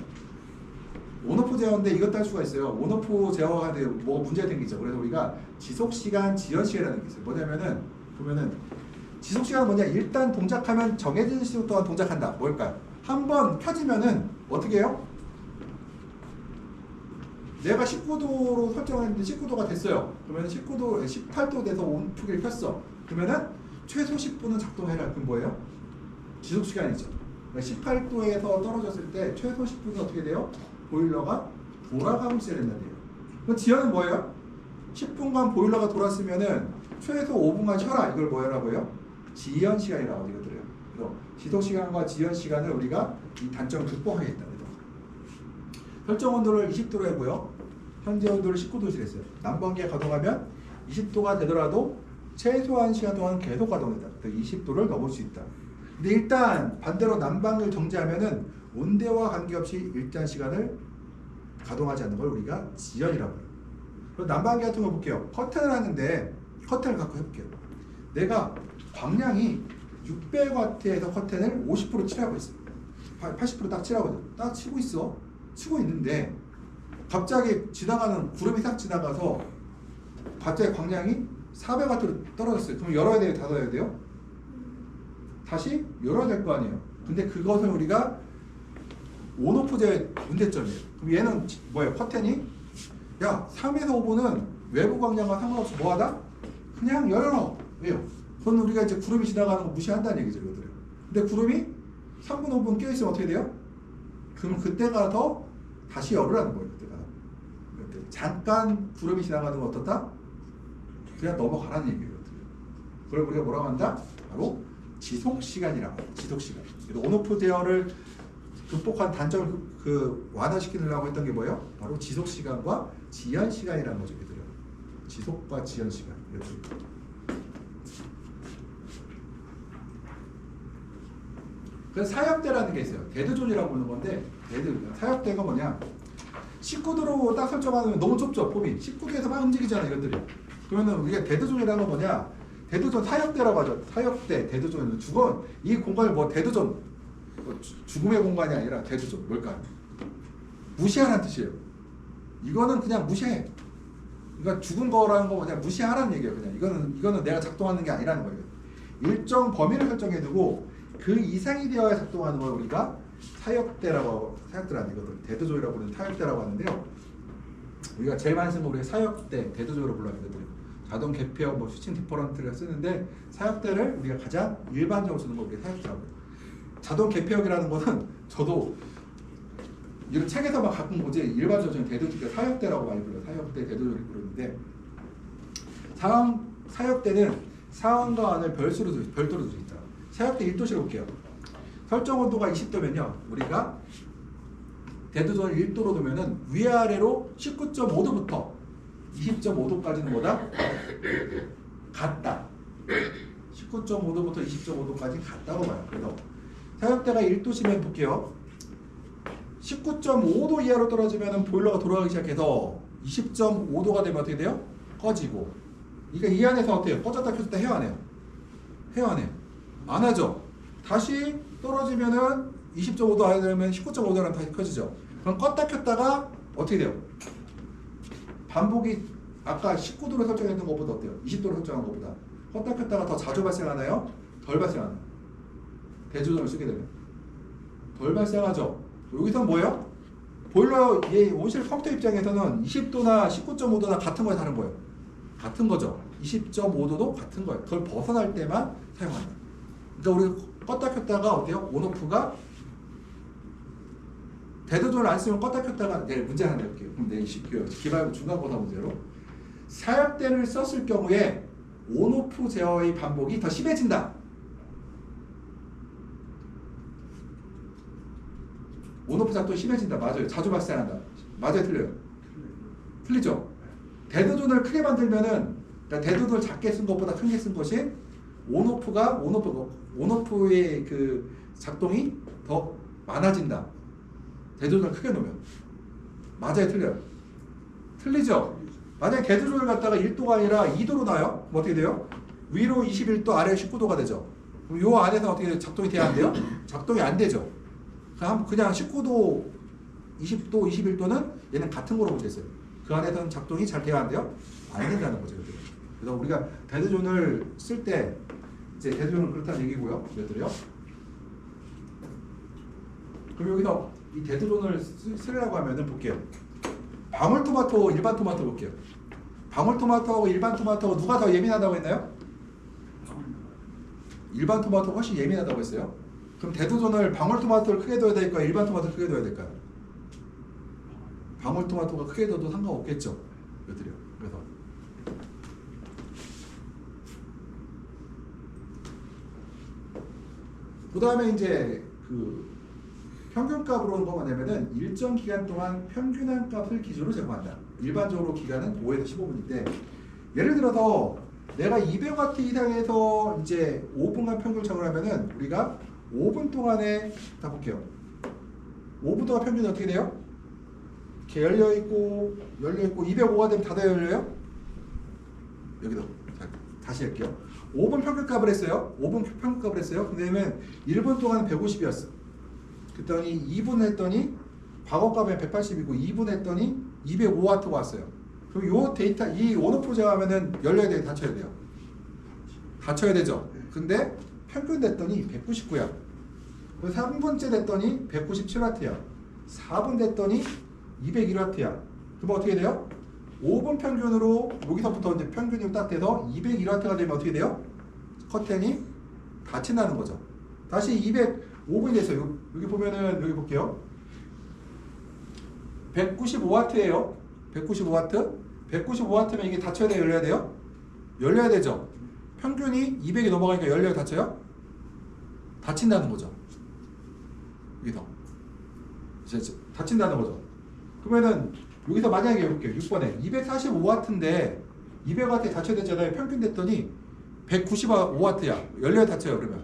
온오프 제어인데 이것도 할 수가 있어요. 온오프 제어가 뭐 문제가 생기죠. 그래서 우리가 지속시간, 지연시간이라는 게 있어요. 뭐냐면은 보면은 지속시간은 뭐냐? 일단 동작하면 정해진 시간 동안 동작한다. 뭘까요? 한번 켜지면은 어떻게 해요? 내가 19도로 설정했는데 19도가 됐어요. 그러면 19도, 18도 돼서 온프기를 켰어. 그러면은 최소 10분은 작동해라. 그럼 뭐예요? 지속시간이죠. 18도에서 떨어졌을 때 최소 10분은 어떻게 돼요? 보일러가 돌아가고 있어야 된다는 얘기예요. 그럼 지연은 뭐예요? 10분간 보일러가 돌았으면은 최소 5분간 쉬어라. 이걸 뭐라고 해요? 지연 시간이라고 이거들어요. 그래서 지속 시간과 지연 시간을 우리가 이 단점을 극복하겠다. 설정 온도를 20도로 해고요. 현재 온도를 19도씩 했어요. 난방기가 가동하면 20도가 되더라도 최소한 시간 동안 계속 가동된다. 20도를 넘을 수 있다. 근데 일단 반대로 난방을 정지하면은 온대와 관계없이 일정 시간을 가동하지 않는 걸 우리가 지연이라고 해요. 그럼 난방기 같은 거 볼게요. 커튼을 하는데 커튼을 갖고 해볼게요. 내가 광량이 600W에서 커튼을 50% 칠하고 있어. 80% 딱 칠하고 있어. 딱 치고 있어. 치고 있는데 갑자기 지나가는 구름이 싹 지나가서 갑자기 광량이 400W로 떨어졌어요. 그럼 열어야 돼요? 닫아야 돼요? 다시 열어야 될 거 아니에요. 근데 그것을 우리가 온오프 제어의 문제점이에요. 그럼 얘는 뭐예요? 커튼이 야 3에서 5분은 외부 광량과 상관없이 뭐하다? 그냥 열어. 왜요? 그건 우리가 이제 구름이 지나가는 거 무시한다는 얘기죠. 이거들은. 근데 구름이 3분 5분 껴있으면 어떻게 돼요? 그럼 그때 가서 다시 열으라는 거예요. 그때가 잠깐 구름이 지나가는 거 어떻다? 그냥 넘어가라는 얘기예요. 그걸 우리가 뭐라고 한다? 바로 지속시간이라고 합니다. 지속시간. 그래서 온오프 제어를 극복한 단점을 완화시키려고 했던 게 뭐예요? 바로 지속시간과 지연시간이라는 거죠. 지속과 지연시간. 그래서 사역대라는 게 있어요. 데드존이라고 부르는 건데 사역대가 뭐냐? 19도로 딱 설정하면 너무 좁죠. 폼이 19도에서 막 움직이잖아 이것들이. 그러면 우리가 데드존이라는 건 뭐냐? 데드존 사역대라고 하죠. 사역대, 데드존. 이 공간을 뭐 데드존 죽음의 공간이 아니라 데드존 뭘까요? 무시하라는 뜻이에요. 이거는 그냥 무시해. 그러니까 죽은 거라는 거 그냥 무시하라는 얘기예요. 그냥 이거는 내가 작동하는 게 아니라는 거예요. 일정 범위를 설정해두고 그 이상이 되어야 작동하는 걸 우리가 사역대라는 이거를 데드조이라고 부르는 사역대라고 하는데요. 우리가 제일 많이 쓰는 거 우리가 사역대, 데드조이로 불러요. 자동 개폐형, 스위칭 디퍼런트를 쓰는데 사역대를 우리가 가장 일반적으로 쓰는 거 우리가 사역대라고 해요. 자동 개폐형이라는 거는 저도 이런 책에서만 가끔 보지 일반적으로 저는 데드조이, 사역대라고 많이 불러요. 사역대, 데드조이를 부르는데 사역대는 상완과 안을 별도로 두 있다. 사역대 1도시로 볼게요. 설정 온도가 20도면요. 우리가 대두전을 1도로 두면은 위아래로 19.5도부터 20.5도까지는 뭐다? 같다. 19.5도부터 20.5도까지 같다고 봐요. 그래서 사역대가 1도시면 볼게요. 19.5도 이하로 떨어지면 보일러가 돌아가기 시작해서 20.5도가 되면 어떻게 돼요? 꺼지고. 그러니까 이 안에서 어때요? 꺼졌다 켰다 해요, 안 해요? 해요, 안 해요? 안 하죠. 다시 떨어지면은 20.5도 안에 되면 19.5도랑 다시 켜지죠. 그럼 껐다 켰다가 어떻게 돼요? 반복이 아까 19도로 설정했던 것보다 어때요? 20도로 설정한 것보다 껐다 켰다가 더 자주 발생하나요? 덜 발생하나요? 대조전을 쓰게 되면 덜 발생하죠. 여기서 뭐예요? 보일러 온실 컴퓨터 입장에서는 20도나 19.5도나 같은 거에 다른 거예요. 같은 거죠. 20.5도도 같은 거예요. 그걸 벗어날 때만 사용한다. 그러니까 우리 껐다 켰다가 어때요? 온오프가 대도전을 안 쓰면 껐다 켰다가 내일 문제 하나 내볼게요. 그럼 내일 기말 중간고사 문제로 사약대를 썼을 경우에 온오프 제어의 반복이 더 심해진다. 온오프 작동이 심해진다. 맞아요. 자주 발생한다. 맞아요. 틀려요. 틀리죠. 대도전을 크게 만들면은 그러니까 대도전을 작게 쓴 것보다 크게 쓴 것이 온오프의 그 작동이 더 많아진다. 대도전을 크게 놓으면 맞아요. 틀려요. 틀리죠. 만약에 대도전을 갖다가 1도가 아니라 2도로 놔요. 그럼 어떻게 돼요? 위로 21도 아래 19도가 되죠. 그럼 요 안에서 어떻게 작동이 돼야 안 돼요? 작동이 안 되죠. 그냥 19도, 20도, 21도는 얘는 같은 거로 보겠어요. 그 안에서는 작동이 잘 돼야 안 돼요? 안 된다는 거죠. 그래서 우리가 대도전을 쓸 때 이제 대도전은 그렇다는 얘기고요. 얘들이요. 그럼 여기서 이 대도전을 쓰려고 하면은 볼게요. 방울토마토, 일반 토마토 볼게요. 방울토마토하고 일반 토마토하고 누가 더 예민하다고 했나요? 일반 토마토가 훨씬 예민하다고 했어요. 그럼 대도전을 방울토마토를 크게 둬야 될까요? 일반 토마토를 크게 둬야 될까요? 방울토마토가 크게 둬도 상관없겠죠. 얘들이요. 그래서 그 다음에 이제 그 평균값으로 온 거 뭐냐면은 일정 기간 동안 평균한 값을 기준으로 제공한다. 일반적으로 기간은 5에서 15분인데 예를 들어서 내가 200W 이상에서 이제 5분간 평균 적용하면은 우리가 5분 동안에 다 볼게요. 5분 동안 평균이 어떻게 돼요? 이렇게 열려있고 205가 되면 닫아 열려요? 여기도 자, 다시 할게요. 5분 평균값을 했어요. 5분 평균값을 했어요. 근데 1분 동안 150이었어. 그랬더니 2분 했더니 과거값에 180이고 2분 했더니 205W가 왔어요. 그럼 요 데이터 이 온오프 제어하면은 열려야 돼요, 닫혀야 돼요? 닫혀야 되죠. 근데 평균 됐더니 199야. 3분째 됐더니 197W야. 4분 됐더니 201W야. 그럼 어떻게 돼요? 5분 평균으로 여기서부터 이제 평균이 딱 돼서 201W가 되면 어떻게 돼요? 커튼이 닫힌다는 거죠. 다시 205분이 됐어요. 여기 보면은 여기 볼게요. 195W예요. 195W. 195W면 이게 닫혀야 돼요, 열려야 돼요? 열려야 되죠. 평균이 200이 넘어가니까 열려요, 닫혀요? 닫힌다는 거죠. 여기서 닫힌다는 거죠. 그러면은 여기서 만약에 볼게요. 6번에 245W인데 200W에 닫혀야 되잖아요. 평균 됐더니 195W야. 열려야 닫혀요. 그러면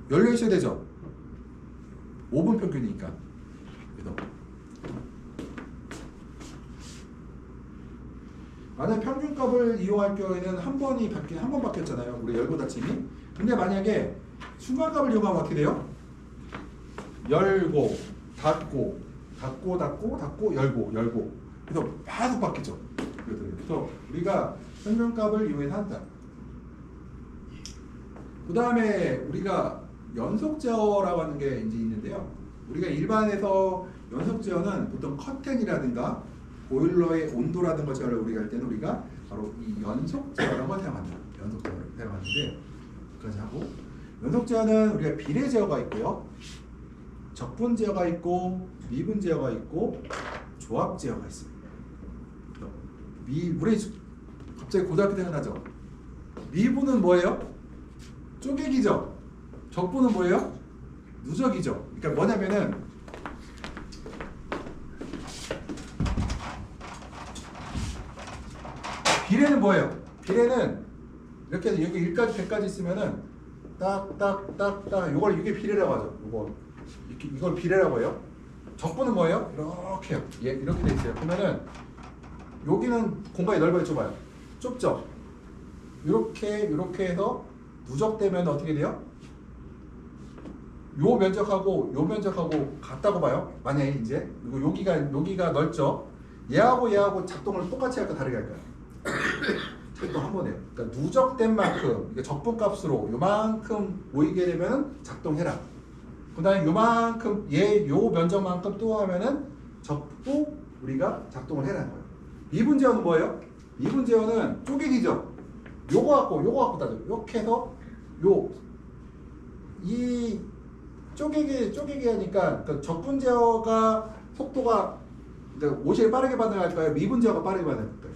열려 있어야 되죠. 5분 평균이니까. 그래서 만약 평균값을 이용할 경우에는 한 번 바뀌었잖아요. 우리 열고 닫힘이. 근데 만약에 순간값을 이용하면 어떻게 돼요? 열고 닫고 열고 그래서 계속 바뀌죠. 그래서 우리가 평균값을 이용해서 한다. 그 다음에 우리가 연속 제어라고 하는 게 이제 있는데요. 우리가 일반에서 연속 제어는 보통 커튼이라든가 보일러의 온도라든가 제어를 우리가 할 때는 우리가 바로 이 연속 제어라는 걸 사용한다. 연속 제어를 사용하는데 여기까지 하고 연속 제어는 우리가 비례 제어가 있고요. 적분 제어가 있고 미분 제어가 있고 조합 제어가 있습니다. 우리 갑자기 고등학교 때 생각나죠? 미분은 뭐예요? 쪼개기죠. 적분은 뭐예요? 누적이죠. 그러니까 뭐냐면은 비례는 뭐예요? 비례는 이렇게 해서 여기 1까지 100까지 있으면은 딱딱딱딱 요걸 이게 비례라고 하죠. 이걸 비례라고 해요. 적분은 뭐예요? 이렇게요. 예, 이렇게 돼 있어요. 그러면은 여기는 공간이 넓어요, 좁아요? 좁죠. 이렇게 해서 누적되면 어떻게 돼요? 요 면적하고 같다고 봐요. 만약에 이제 그리고 여기가 넓죠. 얘하고 작동을 똑같이 할까 다르게 할까요? 작동 한 번 해요. 그러니까 누적된 만큼 그러니까 적분값으로 요만큼 모이게 되면 작동해라. 그다음에 요만큼 요 면적만큼 또 하면은 적도 우리가 작동을 해라는 거예요. 미분 제어는 뭐예요? 미분 제어는 쪼개기죠. 요거 갖고 따져. 이렇게 해서 이 쪼개기 하니까 그 적분 제어가 속도가 그러니까 오실 빠르게 반응할까요? 미분 제어가 빠르게 반응할까요?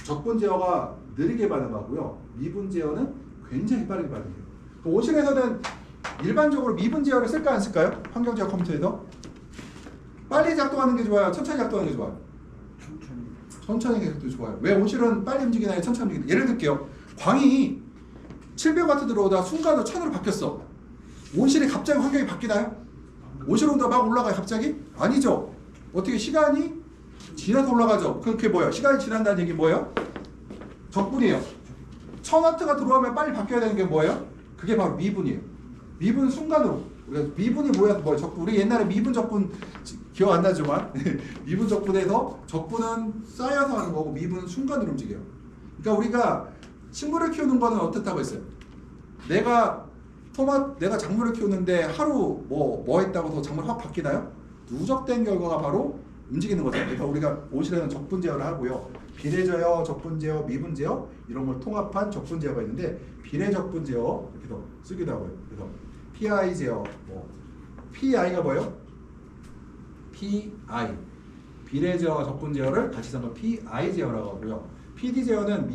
적분 제어가 느리게 반응하고요. 미분 제어는 굉장히 빠르게 반응해요. 오실에서는 일반적으로 미분 제어를 쓸까 안 쓸까요? 환경제어 컴퓨터에서 빨리 작동하는 게 좋아요? 천천히 작동하는 게 좋아요? 천천히 계속도 좋아요. 왜 오실은 빨리 움직이나요? 천천히 움직이나요? 예를 들게요. 광이 700W 들어오다 순간으로 1000으로 바뀌었어. 온실이 갑자기 환경이 바뀌나요? 온실 온도가 막 올라가요 갑자기? 아니죠. 어떻게 시간이 지나서 올라가죠. 그게 뭐예요? 시간이 지난다는 얘기 뭐예요? 적분이에요. 1000W가 들어오면 빨리 바뀌어야 되는 게 뭐예요? 그게 바로 미분이에요. 미분 순간으로. 미분이 뭐야? 적분. 우리 옛날에 미분 적분 기억 안 나지만 미분 적분에서 적분은 쌓여서 하는 거고 미분은 순간으로 움직여요. 그러니까 우리가 식물을 키우는 거는 어떻다고 했어요? 내가 작물을 키우는데 하루 뭐 했다고 더 작물 확 바뀌나요? 누적된 결과가 바로 움직이는 거죠. 그러니까 우리가 온실에는 적분 제어를 하고요. 비례 제어, 적분 제어, 미분 제어 이런 걸 통합한 적분 제어가 있는데 비례 적분 제어 이렇게도 쓰기도 하고요. 그래서 PI 제어 PI가 뭐예요? PI 비례 제어와 적분 제어를 같이 쓴 걸 PI 제어라고 하고요. PD 제어는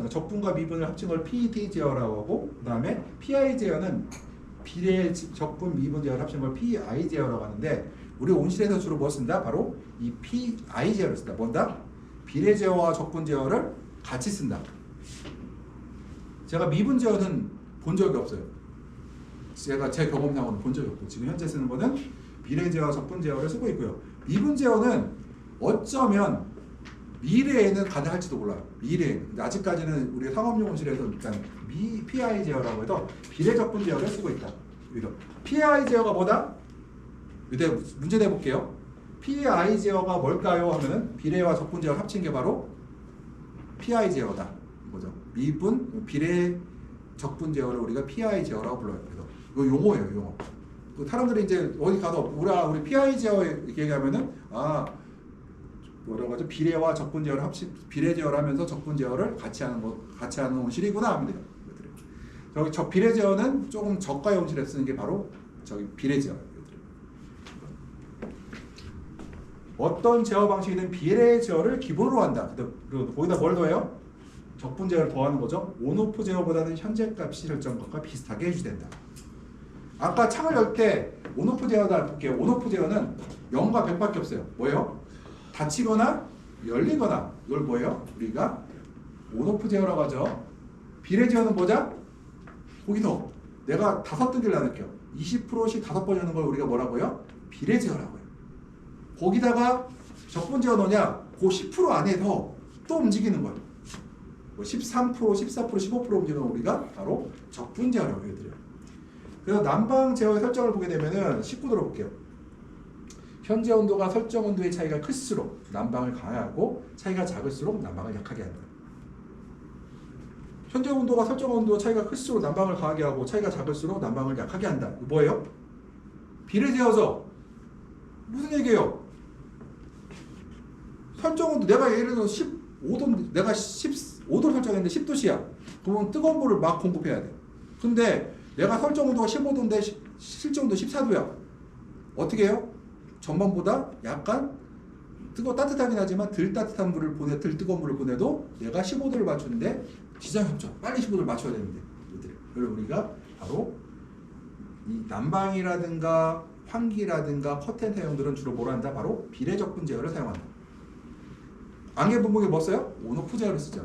적분과 미분을 합친 걸 PD 제어라고 하고 그다음에 PI 제어는 비례 적분 미분 제어를 합친 걸 PI 제어라고 하는데 우리 온실에서 주로 뭐 쓴다? 바로 이 PI 제어를 쓴다. 뭔다? 비례 제어와 적분 제어를 같이 쓴다. 제가 미분 제어는 본 적이 없어요. 제가 제 경험상으로는 본 적이 없고 지금 현재 쓰는 거는 비례 제어와 적분 제어를 쓰고 있고요. 미분 제어는 어쩌면 미래에는 가능할지도 몰라요. 미래에는. 근데 아직까지는 우리 상업용 온실에서 일단 PI 제어라고 해서 비례 적분 제어를 쓰고 있다. 그래서 PI 제어가 뭐다? 문제 내볼게요. PI 제어가 뭘까요? 하면은 비례와 적분 제어를 합친 게 바로 PI 제어다. 뭐죠? 미분 비례 적분 제어를 우리가 PI 제어라고 불러요. 그래서 이거 용어예요, 용어. 사람들이 이제 어디 가서 우리 PI 제어 얘기하면은 뭐라고 하죠? 비례와 적분 제어를 비례 제어를 하면서 적분 제어를 같이 하는 온실이구나 하면 돼요. 저기 비례 제어는 조금 저가의 온실에 쓰는 게 바로 저기 비례 제어. 어떤 제어 방식이든 비례 제어를 기본으로 한다. 그리고 거기다 뭘 더해요? 적분 제어를 더하는 거죠. 온오프 제어보다는 현재 값이 설정값과 비슷하게 해주된다. 아까 창을 열 때 온오프 제어다 볼게요. 온오프 제어는 0과 100밖에 없어요. 뭐예요? 닫히거나 열리거나 이걸 뭐예요? 우리가 온오프 제어라고 하죠. 비례 제어는 뭐죠? 거기서 내가 5등기를 나눌게요. 20%씩 5번 여는 걸 우리가 뭐라고요? 비례 제어라고 해요. 거기다가 적분 제어 넣냐? 그 10% 안에서 또 움직이는 거예요. 뭐 13%, 14%, 15% 움직이는 걸 우리가 바로 적분 제어라고 해드려요. 그래서 난방 제어의 설정을 보게 되면은 19도로 볼게요. 현재 온도가 설정 온도의 차이가 클수록 난방을 강하고 차이가 작을수록 난방을 약하게 한다. 현재 온도가 설정 온도 차이가 클수록 난방을 강하게 하고 차이가 작을수록 난방을 약하게 한다. 뭐예요? 비례 제어죠. 무슨 얘기예요? 설정 온도 내가 예를 들어 15도 내가 15도 설정했는데 10도씨야. 그러면 뜨거운 물을 막 공급해야 돼. 근데 내가 설정 온도가 15도인데 실제 온도 14도야. 어떻게 해요? 전반보다 약간 따뜻하긴 하지만 덜 따뜻한 물을 덜 뜨거운 물을 보내도 얘가 15도를 맞추는데 지장이 없죠. 빨리 15도를 맞춰야 되는데. 그래서 우리가 바로 이 난방이라든가 환기라든가 커튼 사용들은 주로 뭘 한다? 바로 비례적분 제어를 사용한다. 안개 분무기 뭐 써요? 온오프 제어를 쓰죠.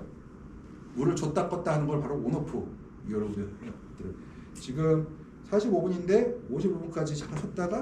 물을 줬다 껐다 하는 걸 바로 온오프 이걸 우리가 해요. 지금 45분인데 55분까지 잠깐 쉬었다가